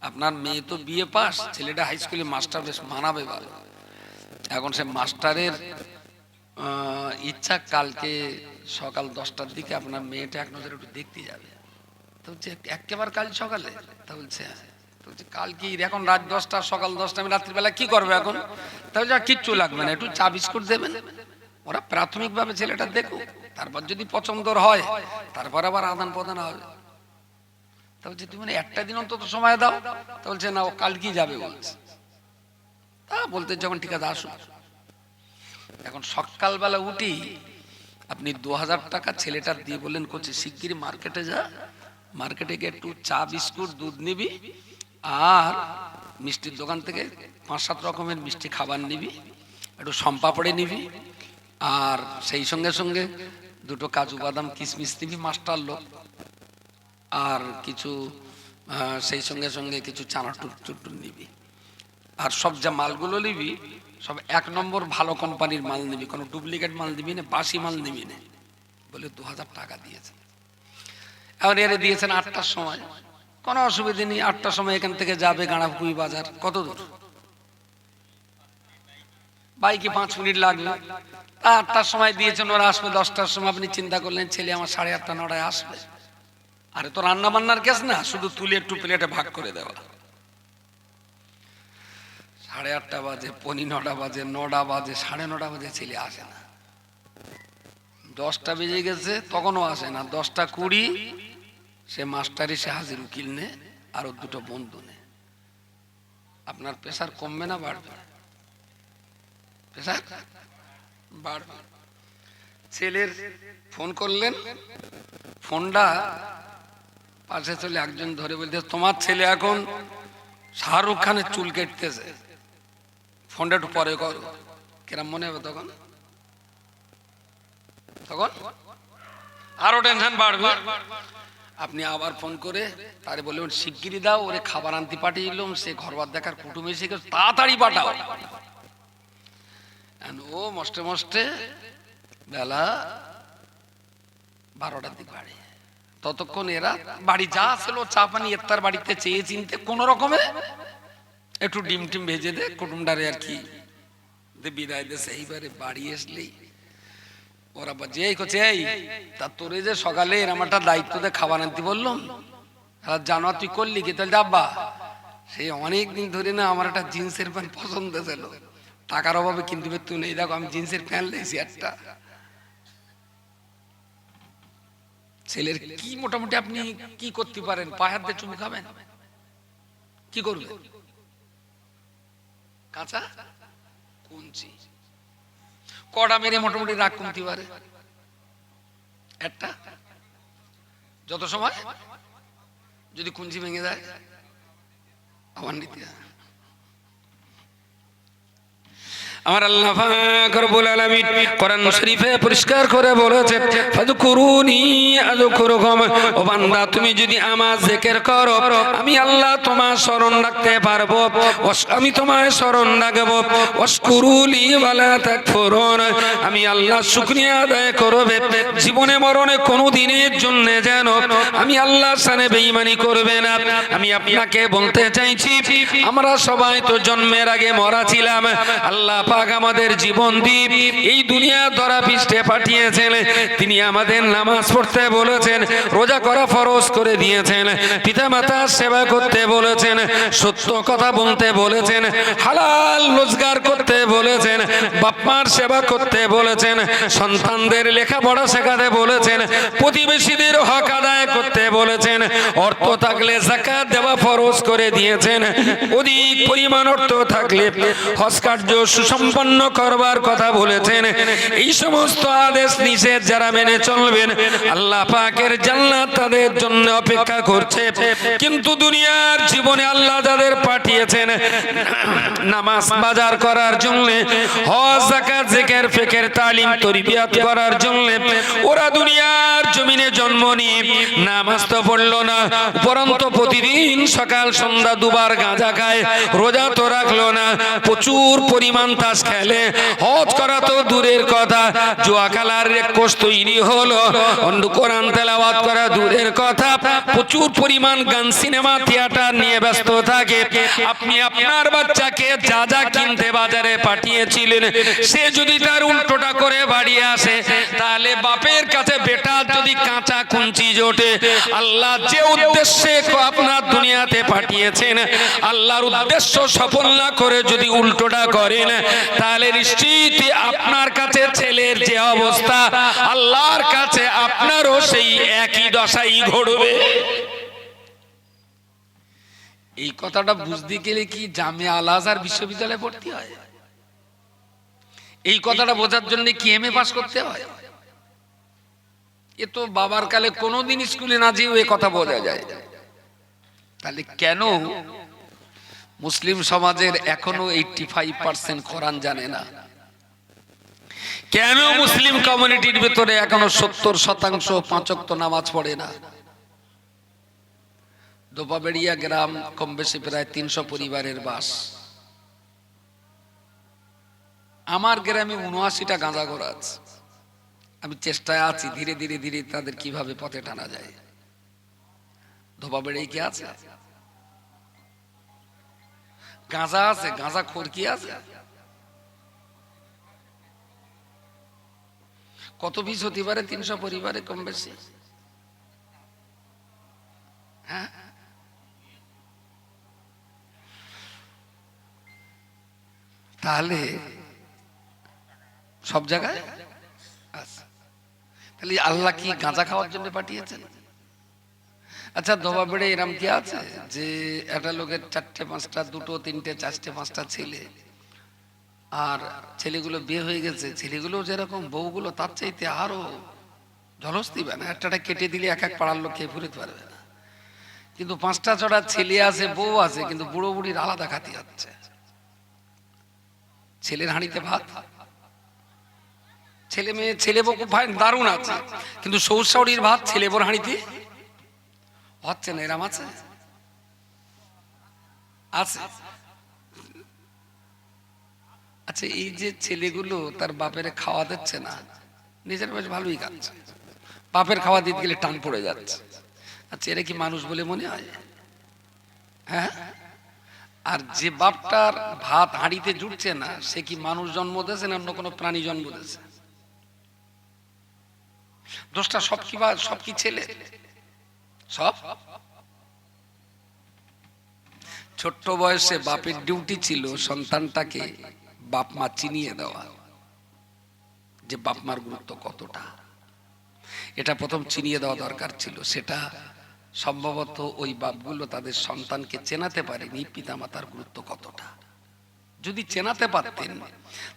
আপনার মেয়ে তো বিএ পাস, ছেলেটা হাই স্কুলের মাস্টার, বেশ মানাবে ভালো। এখন সে মাস্টারের ইচ্ছা কালকে সকাল 10টার দিকে আপনার মেয়েটা এক নজরে একটু দেখতে যাবে। তো বলছে একেবারে কাল সকালে? তা বলছে কাল কি, এখন রাত 10টা সকাল 10টা, আমি রাত্রিবেলা কি করবে এখন? তাহলে যা কিচ্ছু লাগবে না, একটু চা বিস্কুট দেবেন, ওরা প্রাথমিকভাবে ছেলেটা দেখুক, তারপর যদি পছন্দর হয় তারপর আবার আদান প্রদান হবে। তা বলছে তুমি একটা দিন অন্তত সময় দাও। তা বলছে না, ও কাল কি যাবে বলছে। তা বলতে যখন ঠিক আছে আসুন। এখন সকালবেলা উঠি আপনি 2000 টাকা ছেলেটার দিয়ে বললেন, করছে শিগগিরই মার্কেটে যা, মার্কেটে গিয়ে একটু চা বিস্কুট দুধ নিবি, আর মিষ্টির দোকান থেকে 5-7 রকমের মিষ্টি খাবার নিবি, একটু সম্পাপড়ে নিবি, আর সেই সঙ্গে সঙ্গে 2টো কাজু বাদাম কিশমিশ নিবি মাস্টার লোক, আর কিছু সেই সঙ্গে সঙ্গে কিছু চানাচুর চুটুর নিবি। আর সব যা মালগুলো নিবি সব 1 নম্বর ভালো কোম্পানির মাল নিবি, কোনো ডুপ্লিকেট মাল নিবি না, বাসি মাল নিবি না। বলে 2000 টাকা দিয়েছেন। এবার এরে দিয়েছেন 8টার সময়, কোনো অসুবিধা নেই। 8টার সময় এখান থেকে যাবে গাঁড়াপুকুই বাজার, কত দূর, বাইকে 5 মিনিট লাগবে। 8টার সময় দিয়েছেন, ওরা আসবে 10টার সময়। আপনি চিন্তা করলেন ছেলে আমার 8:30 9টায় আসবে। আরে তো রান্না বান্নার কেস না, শুধু তুলে একটু প্লেটে ভাগ করে দেওয়া। 8:30 বাজে, 9:15 বাজে, 9টা বাজে, 9:30 বাজে, ছেলে আসে না। 10টা বেজে গেছে, তখনও আসে না। 10টা 20 সে মাস্টারি, সে হাজির উকিল নে, আর 2টো বন্ধু নে। আপনার প্রেসার কমবে না বাড়বে? প্রেসার বাড়বে। ছেলের ফোন করলেন, ফোনটা পাশে চলে একজন ধরে বলতে, তোমার ছেলে এখন শাহরুখ খানের চুল কেটতেছে, ফোনটা একটু পরে করো। কিরম মনে হবে তখন? তখন আরো টেনশন বাড়বে। আপনি আবার ফোন করে তারে বললেন শিগগিরি দাও, ওরে খাবার আনতে পাঠিয়ে দিলাম, সে ঘরবার দেখার কুটুম এসে গেছে, তাড়াতাড়ি পাঠাও। ও মস্তে মস্তে বেলা 12টার দিকে বাড়ি। ততক্ষণ এরা বাড়ি যা ছিল চা পানি তার বাড়িতে চেয়ে চিনতে কোন রকমে একটু ডিম টিম ভেজে দে কুটুমডারে আর কি বিদায় দেশে। এইবারে বাড়ি আসলেই ওরা যেই করছে, এই তা তোরে যে সকালে এরম একটা দায়িত্ব দিয়ে খাবার আনতে বললাম, জানো তুই করলি কি? তাহলে আব্বা সেই অনেকদিন ধরে না আমার একটা জিন্সের প্যান্ট পছন্দ ছিল, টাকার অভাবে কিনতে পারতো না, দেখো আমি জিন্সের প্যান্ট লেছি একটা। ছেলের কি মোটামুটি আপনি কি করতে পারেন? পায়ে হাত দিয়ে চুমু খাবেন? কি করবেন? কাঁচা কুঞ্চি কড়া মেরে মোটামুটি রাগ কমতে পারে একটা। যত সময় যদি কুঞ্চি ভেঙে যায় আবার নিতে হয়। আমার আল্লাহ পাক রব্বুল আলামিন কোরআন শরীফে পরিষ্কার করে বলেছেন, ফাযকুরুনি আযকুরুকুম। ও বান্দা তুমি যদি আমার জিকির করো আমি আল্লাহ তোমার স্মরণ রাখতে পারবো, আমি তোমায় স্মরণ রাখবো। ওয়াশকুরুলি ওয়ালা তাকফুরুন, আমি আল্লাহ শুকরিয়া আদায় করবে। জীবনে মরণে কোনো দিনের জন্য যেন আমি আল্লাহর সামনে বেঈমানি করবে না। আমি আপনাকে বলতে চাইছি আমরা সবাই তো জন্মের আগে মরা ছিলাম। আল্লাহ পাক আমাদের জীবন দ্বীপ এই দুনিয়া ধরা পৃষ্ঠে পাঠিয়েছেন। তিনি আমাদের নামাজ পড়তে বলেছেন, রোজা করা ফরজ করে দিয়েছেন, পিতামাতার সেবা করতে বলেছেন, সত্য কথা বলতে বলেছেন, হালাল রোজগার করতে বলেছেন, বাপ-মার সেবা করতে বলেছেন, সন্তানদের লেখাপড়া শেখাতে বলেছেন, প্রতিবেশীদের হক আদায় করতে বলেছেন, অর্থ থাকলে যাকাত দেওয়া ফরজ করে দিয়েছেন, অধিক পরিমাণ অর্থ থাকলে হজ কার্য সুসম্পন্ন করবার কথা বলেছেন। এই সমস্ত আদেশ নিষেধ যারা মেনে চলবেন আল্লাহ পাকের জান্নাত তাদের জন্য অপেক্ষা করছে। কিন্তু দুনিয়ার জীবনে আল্লাহ যাদের পাঠিয়েছেন নামাজ বাজার করার জন্য, হজ যাকাত জিকির ফিকির তালিম তরবিয়ত করার জন্য, ওরা দুনিয়ার জমিনে জন্ম নিয়ে নামাজ তো পড়লো না, উপরন্তু প্রতিদিন সকাল সন্ধ্যা দুবার গাঁজা খায়, রোজা তো রাখলো না, প্রচুর পরিমাণ তাস খেলে, হজ করা তো দূরের কথা, জুয়া খেলার কোষ তৈরি হলো, অন্য কোরআন তেলাওয়াত করা দূরের কথা, প্রচুর পরিমাণ গান সিনেমা থিয়েটার নিয়ে ব্যস্ত থাকে। আপনি আপনার বাচ্চাকে যা যা কিনতে বাজারে পাঠিয়েছিলেন সে যদি তার উল্টোটা করে বাড়ি আসে, তাহলে বাপের কাছে বেটা যদি কাঁচা কুঞ্চি জোটে, আল্লাহ যে উদ্দেশ্যে আপনার দুনিয়াতে পাঠিয়েছেন আল্লাহর উদ্দেশ্য সফল না করে যদি উল্টোটা করেন, তাহলে নিশ্চিত আপনার কাছে ছেলের যে অবস্থা আল্লাহর কাছে আপনারও সেই একই দশাই ঘটবে। এই কথাটা বুঝতে গেলে কি জামিয়া আল আজহার বিশ্ববিদ্যালয়ে ভর্তি হয়? এই কথাটা বোঝার জন্য কি এমএ পাস করতে হয়? এ তো বাবার কালে কোনোদিন স্কুলে না যেও এ কথা বোঝা যায়। তাহলে কেন মুসলিম সমাজের এখনো 85% কোরআন জানে না? কেন মুসলিম কমিউনিটির ভিতরে এখনো 70% 5 ওয়াক্ত নামাজ পড়ে না? দোপাবেড়িয়া গ্রাম কম বেশি প্রায় 300 পরিবারের বাস। আমার গ্রামে 79টা গাঁজাখোর আছে। আমি চেষ্টায় আছি ধীরে ধীরে ধীরে তাদের কিভাবে পথে টানা যায়। ধোপাবেড়িয়া কি আছে? গাঁজা আছে, গাঁজাখোর কি আছে? কত পিস হতে পারে? 300 পরিবারে কম বেশি। হ্যাঁ, তাহলে সব জায়গায় আছে। তাহলে আল্লাহ কি গাঁজা খাওয়ার জন্য পাঠিয়েছেন? আচ্ছা, ধোপাবেড়ে এরম কি আছে যে একটা লোকের 4টে 5টা 2টো 3টে 4টে 5টা ছেলে, আর ছেলেগুলো বিয়ে হয়ে গেছে, ছেলেগুলো যেরকম বউগুলো তার চাইতে আরো ঝলস দিবে না? একটা কেটে দিলে এক এক পাড়ার লোক খেয়ে ফুরতে পারবে না। কিন্তু 5টা 6টা ছেলে আছে, বউ আছে, কিন্তু বুড়ো বুড়ির আলাদা খাতি হচ্ছে। ছেলের হাঁড়িতে ভাত, ছেলে মেয়ে, ছেলে বউ খুব দারুণ আছে, কিন্তু সৌসাউরির ভাত ছেলে বউর হাঁড়িতে হচ্ছে না। এরম আছে? আছে। আচ্ছা, এই যে ছেলেগুলো তার বাপের খাওয়া দিচ্ছে না, নিজের বেশ ভালোই খাচ্ছে, বাপের খাওয়া দিতে গেলে টান পড়ে যাচ্ছে। আচ্ছা, এরা কি মানুষ বলে মনে হয়? হ্যাঁ। আর যে বাপটার ভাত হাঁড়িতে জুটছে না, সে কি মানুষ জন্ম দিয়েছে না অন্য কোনো প্রাণী জন্ম দিয়েছে? দোষটা সব কি ছেলে? সব। ছোট্ট বয়সে বাপের ডিউটি ছিল সন্তানটাকে বাপ মা চিনিয়ে দেওয়া, যে বাপ মার গুরুত্ব কতটা। এটা প্রথম চিনিয়ে দেওয়া দরকার ছিল। সেটা সম্ভবত ওই বাপগুলো তাদের সন্তানকে চেনাতে পারেনি পিতামাতার গুরুত্ব কতটা। যদি চেনাতে পারতেন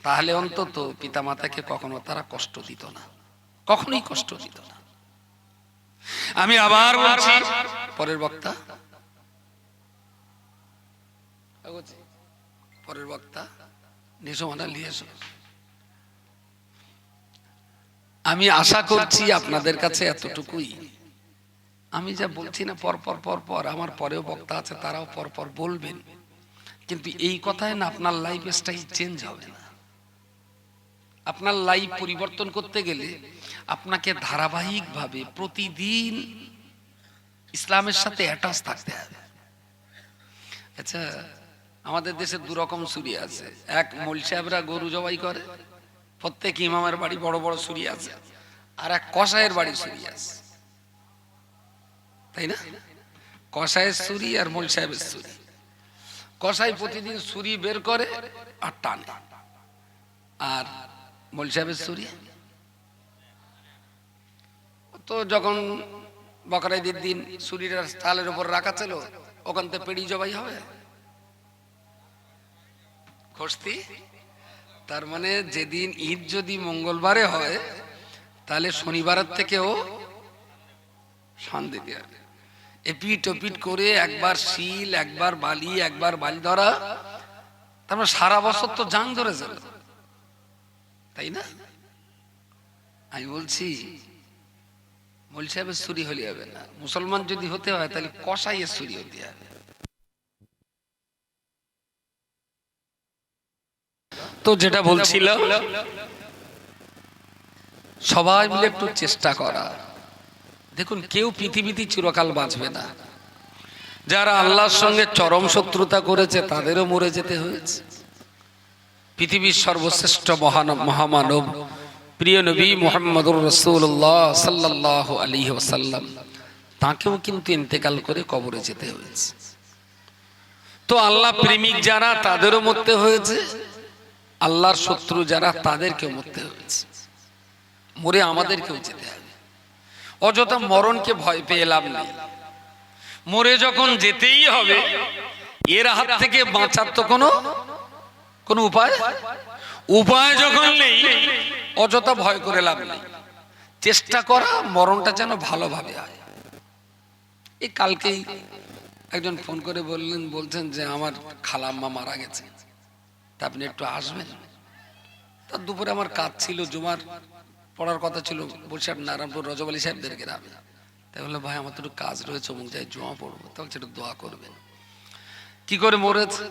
তাহলে অন্তত পিতামাতাকে কখনো তারা কষ্ট দিত না, কখনোই কষ্ট দিত না। আমি আবার বলছি, পরের বক্তা আমি আশা করছি আপনাদের কাছে এতটুকুই। আমি যা বলছি না পর আমার পরেও বক্তা আছে, তারাও পর বলবেন, কিন্তু এই কথায় না আপনার লাইফ স্টাইল চেঞ্জ হবে না। আপনার লাইফ পরিবর্তন করতে গেলে আপনাকে ধারাবাহিকভাবে প্রতিদিন ইসলামের সাথে অ্যাটাচ থাকতে হবে। আচ্ছা, আমাদের দেশে 2 রকম ছুরি আছে। এক, মৌল সাহেবরা গরু জবাই করে, প্রত্যেক ইমামের বাড়ি বড় বড় ছুরি আছে। আর এক, কসাইয়ের বাড়ি ছুরি আছে, তাই না? কসাইয়ের ছুরি আর মৌল সাহেবের ছুরি। কসাই প্রতিদিন ছুরি বের করে আর টানে, আর মৌল সাহেবের ছুরি তো যখন বকরা ঈদের দিন ছুরিটা স্থালের উপর রাখা ছিল, ওখান থেকে পেড়ি জবাই হবে খস্তি। তার মানে যেদিন ঈদ যদি মঙ্গলবারে হয়, তাহলে শনিবারের থেকেও শান্তি দিতে হবে। এপিট ওপিট করে একবার শিল, একবার বালি ধরা, তারপর সারা বছর তো জাং ধরে গেল, তাই না? আমি বলছি মৌল সাহেবের ছুরি হলে হবে না। মুসলমান যদি হতে হয় তাহলে কসাইয়ের ছুরি হতে হবে। তো যেটা বলছিল, সবাই মিলে একটু চেষ্টা করা। দেখুন, কেউ পৃথিবীতে চিরকাল বাঁচবে না। যারা আল্লাহর সঙ্গে চরম শত্রুতা করেছে তাদেরও মরে যেতে হয়েছে। পৃথিবীর সর্বশ্রেষ্ঠ মহামানব প্রিয় নবী মুহাম্মদুর রাসূলুল্লাহ সাল্লাল্লাহু আলাইহি ওয়াসাল্লাম, তাকেও কিন্তু ইন্তেকাল করে কবরে যেতে হয়েছে। তো আল্লাহ প্রেমিক যারা তাদেরও মরতে হয়েছে, আল্লাহর শত্রু যারা তাদেরকেও মরতে হয়েছে। মরে আমাদেরকেও যেতে হবে। অযথা মরণকে ভয় পেয়ে লাভ নেই। মরে যখন যেতেই হবে, এর হাত থেকে বাঁচার তো কোনো উপায় যখন নেই, অযথা ভয় করে লাভ নেই। চেষ্টা করা মরণটা যেন ভালোভাবে হয়। এই কালকেই একজন ফোন করে বলছেন যে আমার খালাম্মা মারা গেছে, তা আপনি একটু আসবেন। তার দুপুরে আমার কাজ ছিল, জুমার পড়ার কথা ছিল বরিশাল নারায়ণপুর রজব আলী সাহেবদের গ্রামে। তাই বললো ভাই আমার তো একটু কাজ রয়েছে, অমুক যাই জুমা পড়বো, তাহলে একটু দোয়া করবেন। কি করে মরেছে?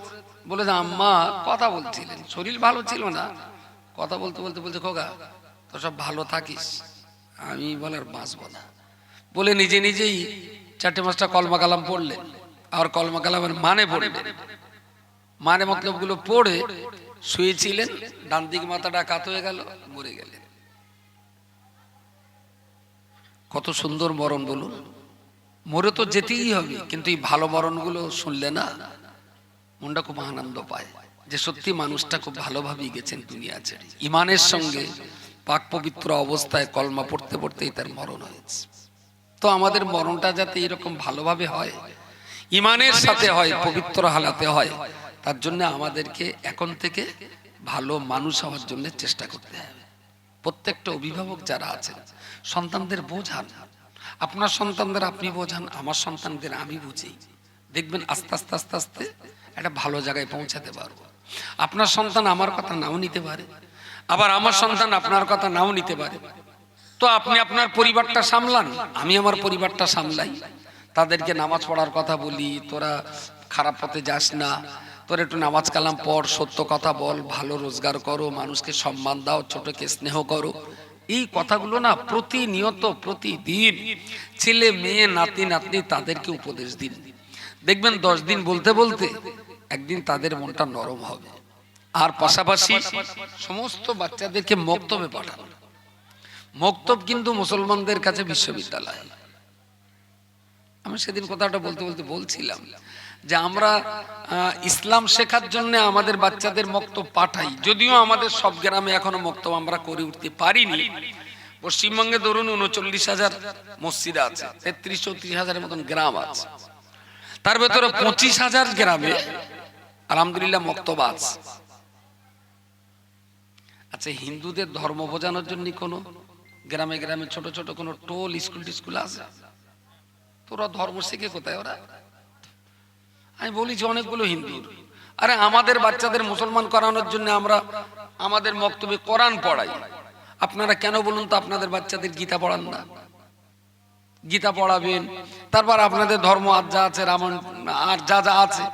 বলে যে আম্মা কথা বলছিলেন, শরীর ভালো ছিল না, কথা বলতে বলতে বলছে খোকা তো সব ভালো থাকিস। আমি বলার বাঁচবো না বলে নিজে নিজেই 4-5টা কলমা কালাম পড়লেন, আর কলমা কালামের মানে পড়লেন, মানে মতলব গুলো পড়ে শুয়েছিলেন, ডান দিক মাথাটা কাত হয়ে গেল, মরে গেলেন। কত সুন্দর মরণ বলুন। মরে তো যেতেই হবে, কিন্তু এই ভালো মরণগুলো শুনলে না মনটা খুব আনন্দ পায় যে সত্যি মানুষটা খুব ভালোভাবেই গেছেন দুনিয়া ছেড়ে, ইমানের সঙ্গে পাক পবিত্র অবস্থায় কলমা পড়তে পড়তেই তার মরণ হয়েছে। তো আমাদের মরণটা যাতে এরকম ভালোভাবে হয়, ইমানের সাথে হয়, পবিত্র হালাতে হয়, তার জন্য আমাদেরকে এখন থেকে ভালো মানুষ হওয়ার জন্য চেষ্টা করতে হবে। প্রত্যেকটা অভিভাবক যারা আছেন সন্তানদের বোঝান, আপনার সন্তানদের আপনি বোঝান, আমার সন্তানদের আমি বুঝি, দেখবেন আস্তে আস্তে আস্তে আস্তে একটা ভালো জায়গায় পৌঁছাতে পারবো। আপনার সন্তান আমার কথা নাও নিতে পারে, আবার আমার সন্তান আপনার কথা নাও নিতে পারে। তো আপনি আপনার পরিবারটা সামলান, আমি আমার পরিবারটা সামলাই, তাদেরকে নামাজ পড়ার কথা বলি, তোরা খারাপ পথে যাস না, তোরা একটু নামাজ কালাম পড়, সত্য কথা বল, ভালো রোজগার করো, মানুষকে সম্মান দাও, ছোটকে স্নেহ করো। এই কথাগুলো না প্রতিনিয়ত প্রতিদিন ছেলে মেয়ে নাতি নাতনি তাদেরকে উপদেশ দিন, দেখবেন 10 দিন বলতে বলতে একদিন তাদের মনটা নরম হবে। আর পাশাপাশি সমস্ত বাচ্চাদেরকে মক্তবে পাঠান। মক্তব কিন্তু মুসলমানদের কাছে বিশ্ববিদ্যালয়। আমি সেদিন কথাটা বলতে বলতে বলছিলাম যে আমরা ইসলাম শেখার জন্য আমাদের বাচ্চাদের মক্তব পাঠাই, যদিও আমাদের সব গ্রামে এখনো মক্তব আমরা করে উঠতে পারিনি। পশ্চিমবঙ্গে ধরুন 39,000 মসজিদ আছে, 33-34,000 মতন গ্রাম আছে, তার ভেতরে 25,000 গ্রামে আলহামদুলিল্লাহ মক্তব আছে। আচ্ছা, হিন্দুদের ধর্ম বোঝানোর জন্য কোন গ্রামে গ্রামে ছোট ছোট কোন টোল স্কুল আছে? তোরা ধর্ম শিখে কোথায় ওরা? আমি বলি যে অনেকগুলো হিন্দুর, আরে আমাদের বাচ্চাদের মুসলমান করানোর জন্য আমরা আমাদের মক্তবে কোরআন পড়াই। আপনারা কেন বলুন তো আপনাদের বাচ্চাদের গীতা পড়ান না? গীতা পড়াবেন, তারপর আপনাদের ধর্ম আর যা আছে, রামায়ণ আর যা যা আছে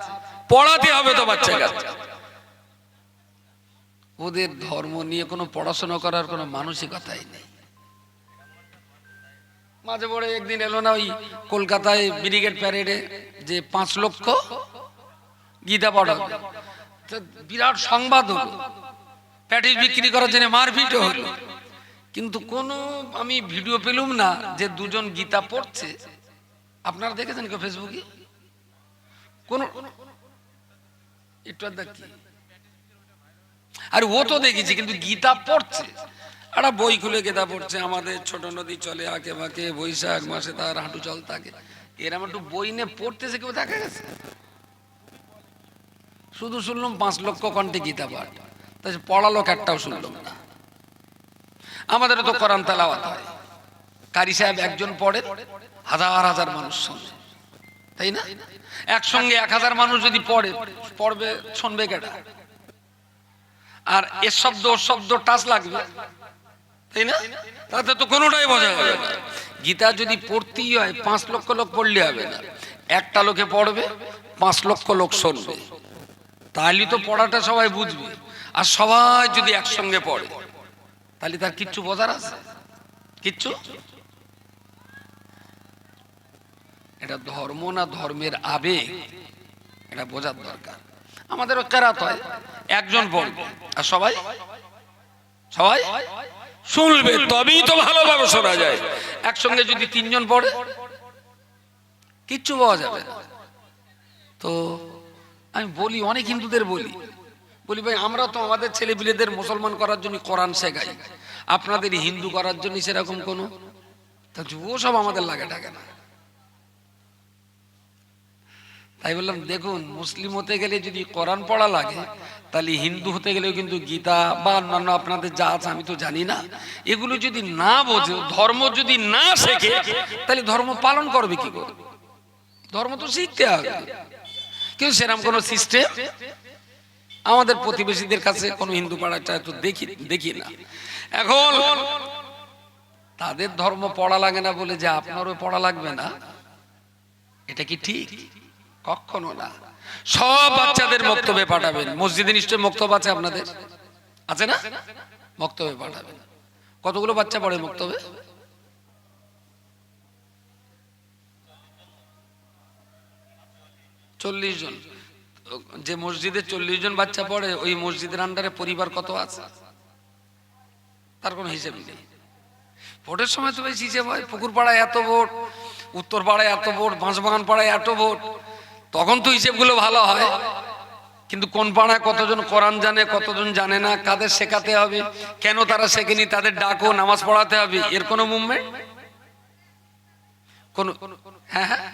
পড়াতে হবে তো বাচ্চাকে। ওদের ধর্ম নিয়ে কোনো পড়াশোনা করার কোনো মানসিকতাই নেই। মাঝে পড়ে একদিন এলো না ওই কলকাতায় ব্রিগেড প্যারেডে যে 5 লক্ষ গীতা পড়াবে, বিরাট সংবাদ হলো, প্যাটিস বিক্রি করার জন্য মারপিটও হলো, কিন্তু কোনো আমি ভিডিও পেলুম না যে দুজন গীতা পড়ছে। আপনারা দেখেছেন কেউ ফেসবুকে? কোন একটু দেখি, আরে ও তো দেখেছি, কিন্তু গীতা পড়ছে, একটা বই খুলে গীতা পড়ছে, আমাদের ছোট নদী চলে আঁকে বাঁকে, বৈশাখ মাসে তার হাঁটু জল থাকে, এরম একটু বই নিয়ে পড়তেছে কেউ দেখা গেছে? শুধু শুনলাম 5 লক্ষ কণ্ঠে গীতা পাঠ, তাই পড়ালোক একটাও শুনলাম না। আমাদের তো কোরআন তেলাওয়াত হয়, কারি সাহেব একজন পড়ে, হাজার হাজার মানুষ শোনে, তাই না? একসঙ্গে 1000 মানুষ যদি পড়বে শুনবে কেটা? আর এর শব্দ ওর শব্দ টাচ লাগবে, তাই না? তাতে তো কোনোটাই বোঝা যাবে না। গীতা যদি পড়তেই হয় 5 লক্ষ লোক পড়লে হবে না, একটা লোকে পড়বে, 5 লক্ষ লোক শুনবে, তাহলে তো পড়াটা সবাই বুঝবে। আর সবাই যদি একসঙ্গে পড়ে তাহলে তার কিচ্ছু বোঝার আছে? কিচ্ছু। এটা ধর্ম না ধর্মের আবেগ, এটা বোঝার দরকার। আমাদের কেরাত হয়, একজন পড়বে আর সবাই সবাই শুনবে, তবেই তো ভালোভাবে শোনা যায়। একসঙ্গে যদি 3 জন পড়ে কিচ্ছু পাওয়া যাবে না। তো আমি বলি, অনেক হিন্দুদের বলি ভাই আমরা তো আমাদের ছেলেপিলেদের মুসলমান করার জন্য কোরআন শেখাই, আপনাদের হিন্দু করার জন্য সেরকম কোনো, ও সব আমাদের লাগে টাকে না। তাই বললাম দেখুন, মুসলিম হতে গেলে যদি কোরআন পড়া লাগে তাহলে হিন্দু হতে গেলেও কিন্তু গীতা বা অন্যান্য আপনাদের যা আছে আমি তো জানি না, এগুলো যদি না বোঝে, ধর্ম যদি না শেখে, তাহলে ধর্ম পালন করবে কি করে? ধর্ম তো শিখতে হবে, কিন্তু সেরকম কোনো সিস্টেম আমাদের প্রতিবেশীদের কাছে কোনো হিন্দু পাড়াটা তো দেখি না। এখন তাদের ধর্ম পড়া লাগে না বলে যে আপনারও পড়া লাগবে না, এটা কি ঠিক? কখনো না। সব বাচ্চাদের মক্তবে পাঠাবেন। মসজিদে নিশ্চয় মক্তব আছে আপনাদের, আছে না? মক্তবে পাঠাবেন। কতগুলো বাচ্চা পড়ে মক্তবে? চল্লিশ জন। যে মসজিদে 40 জন বাচ্চা পড়ে, ওই মসজিদের আন্ডারে পরিবার কত আছে তার কোনো হিসেব নেই। ভোটের সময় তো বেশ হিসেব হয়, পুকুর পাড়ায় এত ভোট, উত্তর পাড়ায় এত ভোট, বাঁশবাগান পাড়ায় এত ভোট, তখন তো হিসেবগুলো ভালো হয়। কিন্তু কোন পাড়ায় কতজন কোরআন জানে, কতজন জানে না, কাদের শেখাতে হবে, কেন তারা শেখেনি, তাদের ডাকো, নামাজ পড়াতে হবে, এর কোনো মুভমেন্ট কোন? হ্যাঁ হ্যাঁ,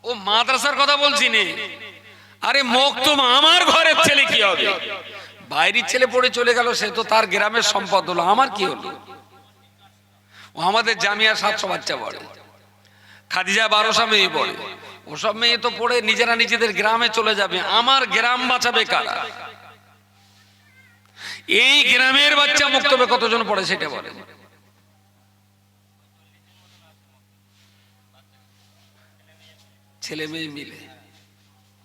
ও মাদ্রাসার কথা বলছি নে। আরে মক্তব আমার ঘরের ছেলে কি হবে? বাইরের ছেলে পড়ে চলে গেল, সে তো তার গ্রামের সম্পদ হলো, আমার কি হলো? ও আমাদের জামিয়া 700 বাচ্চা পড়ে, খাদিজা 1200 মেয়ে পড়ে, ওসব মেয়ে তো পড়ে নিজেরা নিজেদের গ্রামে চলে যাবে, আমার গ্রাম বাঁচাবে কারা? এই গ্রামের বাচ্চা মক্তবে কতজন পড়ে সেটা বলে। ছেলে মেয়ে মিলে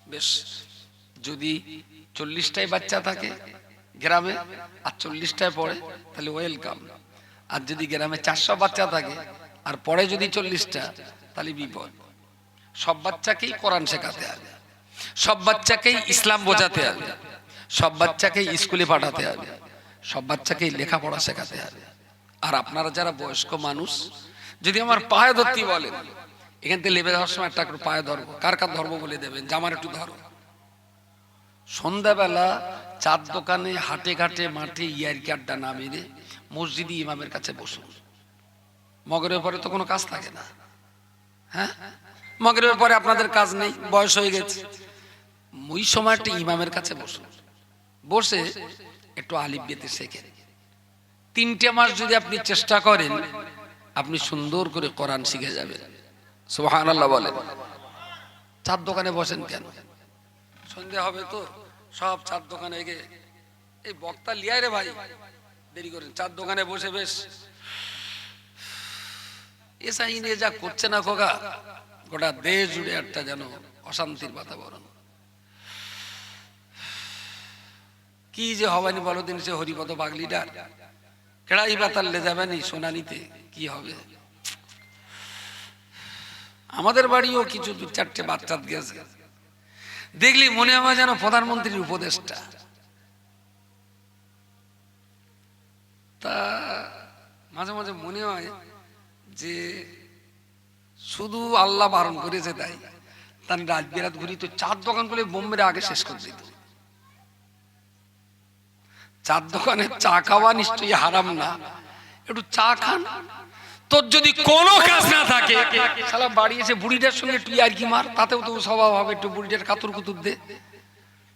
বেশ, যদি 40টাই বাচ্চা থাকে গ্রামে আর 40টায় পড়ে তাহলে ওয়েলকাম। আর যদি গ্রামে 400 বাচ্চা থাকে আর পড়ে যদি 40টা, তাহলে বিপদ। সব বাচ্চাকেই কোরআন শেখাতে হবে, সব বাচ্চাকেই ইসলাম বোঝাতে হবে, সব বাচ্চাকেই স্কুলে পাঠাতে হবে, সব বাচ্চাকেই লেখাপড়া শেখাতে হবে। আর আপনারা যারা বয়স্ক মানুষ, যদি আমার পায়ে ধরতে বলেন, এখান থেকে লেবে যাওয়ার সময় একটা করে পায়ে ধরবো, কার কার ধর্ম বলে দেবেন যে আমার একটু ধরো। সন্ধ্যাবেলা চার দোকানে, হাটে ঘাটে, মাঠে ইয়ারকি আড্ডা না মেরে মসজিদি ইমামের কাছে বসুন। মগরের পরে তো কোনো কাজ থাকে না, হ্যাঁ? মগরের পরে আপনাদের কাজ নেই, বয়স হয়ে গেছে, ওই সময়টা ইমামের কাছে বসুন, বসে একটু আলিফ বেতে শেখেন। 3টে মাস যদি আপনি চেষ্টা করেন, আপনি সুন্দর করে কোরআন শিখে যাবেন। সুবহানাল্লাহ বলেন। চার দোকানে বসেন কেন? সন্ধ্যা হবে তো সব চার দোকানে গিয়ে, এই বক্তা লিয়ায় রে ভাই, দেরি করেন, চার দোকানে বসে বেশ এসা নিয়ে যা করছে না খোকা, গোটা দেশ জুড়ে একটা যেন অশান্তির বাতাবরণ। কি যে হবানি বলো দিন, সে হরিপদ পাগলিটার কেড়াই বাতালে যাবেনি সোনানিতে, কি হবে? আমাদের বাড়িও কিছু 2-4টে বাচ্চা গেছে, দেখলি মনে হয় যেন প্রধানমন্ত্রীর উপদেষ্টা। তা মাঝে মাঝে মনে হয় যে শুধু আল্লাহ বারণ করেছে তাই, তার রাত বিরাত ঘুরি তো 4 দোকান বলে বোম্বের আগে শেষ করে দিত। 4 দোকানে চা খাওয়া নিশ্চয়ই হারাম না, একটু চা খান। তোর যদি কোনো কাজ না থাকে, শালা বাড়ি এসে বুড়িটার সঙ্গে একটু আর কি মার, তাতেও তো স্বভাব হবে, একটু বুড়িটার কাতুর কুতুর দে,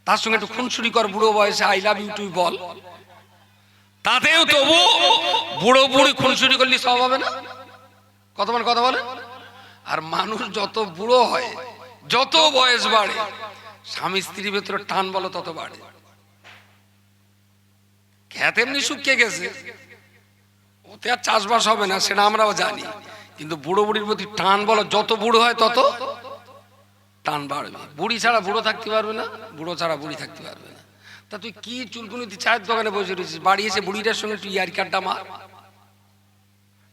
তার সঙ্গে একটু খুনসুরি কর, বুড়ো বয়সে আই লাভ ইউ তুই বল, তাতেও তবু বুড়ো বুড়ি খুনসুরি করলে সব হবে না? কথা বলে। আর মানুষ যত বুড়ো হয়, যত বয়স বাড়ে, স্বামী স্ত্রীর ভেতরে টান বলো তত বাড়ে। খ্যাত এমনি শুকিয়ে গেছে, ওতে আর চাষবাস হবে না, সেটা আমরাও জানি, কিন্তু বুড়ো বুড়ির প্রতি টান বলো যত বুড়ো হয় তত টান বাড়বে। বুড়ি ছাড়া বুড়ো থাকতে পারবে না, বুড়ো ছাড়া বুড়ি থাকতে পারবে না। তা তুই কি চুলকুনি চায়ের দোকানে বসে রয়েছিস, বাড়ি এসে বুড়িটার সঙ্গে তুই ইয়ারকি আড্ডা মার।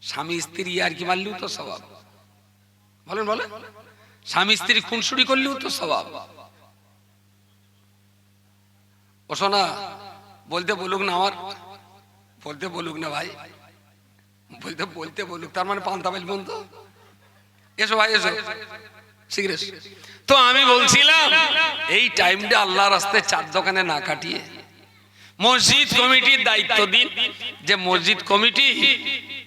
স্বামী স্ত্রী ইয়ারকি মারলেও তো স্বভাব, বলেন, স্বামী স্ত্রী খুনসুরি করলেও তো স্বভাব। ও শোনা, বলতে বলুক না, আমার বলতে বলুক না ভাই, বলতে বলুক, তার মানে পান্তা বলবেন তো। এসো ভাই এসো, সিগারেট। তো আমি বলছিলাম এই টাইমটা আল্লাহ রাস্তায় 4 দোকানে না কাটিয়ে মসজিদ কমিটির দায়িত্ব দিন, যে মসজিদ কমিটি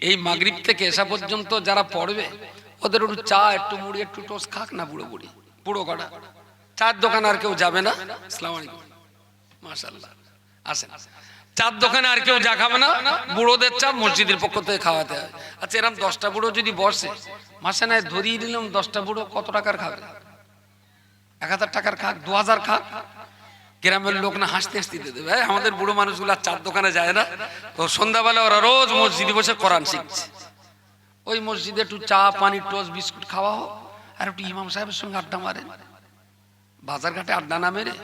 এই মাগরিব থেকে এসা পর্যন্ত যারা পড়বে ওদের একটু চা, একটু মুড়ি, একটু টোস্ট খাক না বুড়ো বুড়ি, বুড়ো কটা চার দোকানে আর কেউ যাবে না? আসসালামু আলাইকুম, মাশাআল্লাহ, আসেন। চার দোকানে আর কেউ চা খাবে না, বুড়োদের চা মসজিদের পক্ষ থেকে খাওয়াতে হয়। আচ্ছা, এরকম 10টা বুড়ো যদি বসে, মাসে নাই ধরিয়ে দিলাম 10টা বুড়ো কত টাকার খাবে? 1000 টাকার খাক, 2000 খাক, গ্রামের লোক না হাসতে হাসতে দিয়ে দেবে। আমাদের বুড়ো মানুষগুলো চার দোকানে যায় না, তো সন্ধ্যাবেলা ওরা রোজ মসজিদে বসে কোরআন শিখছে। ওই মসজিদে একটু চা পানি টোস্ট বিস্কুট খাওয়া হোক, আর একটু ইমাম সাহেবের সঙ্গে আড্ডা মারেন। বাজার ঘাটে আড্ডা না মেরে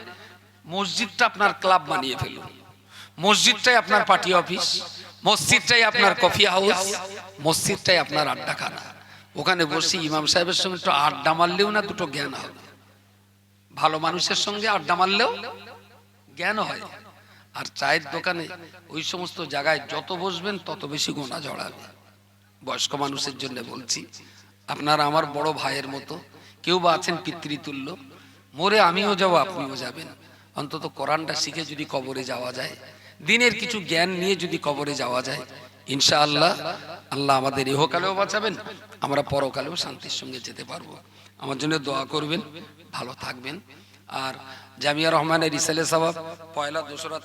মসজিদটা আপনার ক্লাব বানিয়ে ফেলুন। মসজিদটাই আপনার পার্টি অফিস, মসজিদটাই আপনার কফি হাউস, মসজিদটাই আপনার আড্ডাখানা। ওখানে বসে ইমাম সাহেবের সঙ্গে একটু আড্ডা মারলেও না দুটো জ্ঞান হবে। ভালো মানুষের সঙ্গে আড্ডা মারলেও জ্ঞান হয়। আর চায়ের দোকানে ওই সমস্ত জায়গায় যত বসবেন তত বেশি গোনা জড়াবে। বয়স্ক মানুষের জন্য বলছি, আপনারা আমার বড় ভাইয়ের মতো, কেউ বা আছেন পিতৃতুল্য, মরে আমিও যাব আপনিও যাবেন। অন্তত কোরআনটা শিখে যদি কবরে যাওয়া যায়, দিনের কিছু জ্ঞান নিয়ে যদি কবরে যাওয়া যায়, ইনশাআল্লাহ আল্লাহ আমাদের ইহকালেও বাঁচাবেন, আমরা পরকালেও শান্তির সঙ্গে যেতে পারবো। আমার জন্য দোয়া করবেন, ভালো থাকবেন। আর জামিয়া রহমানের রিসালে সাওয়াব পয়লা 2রা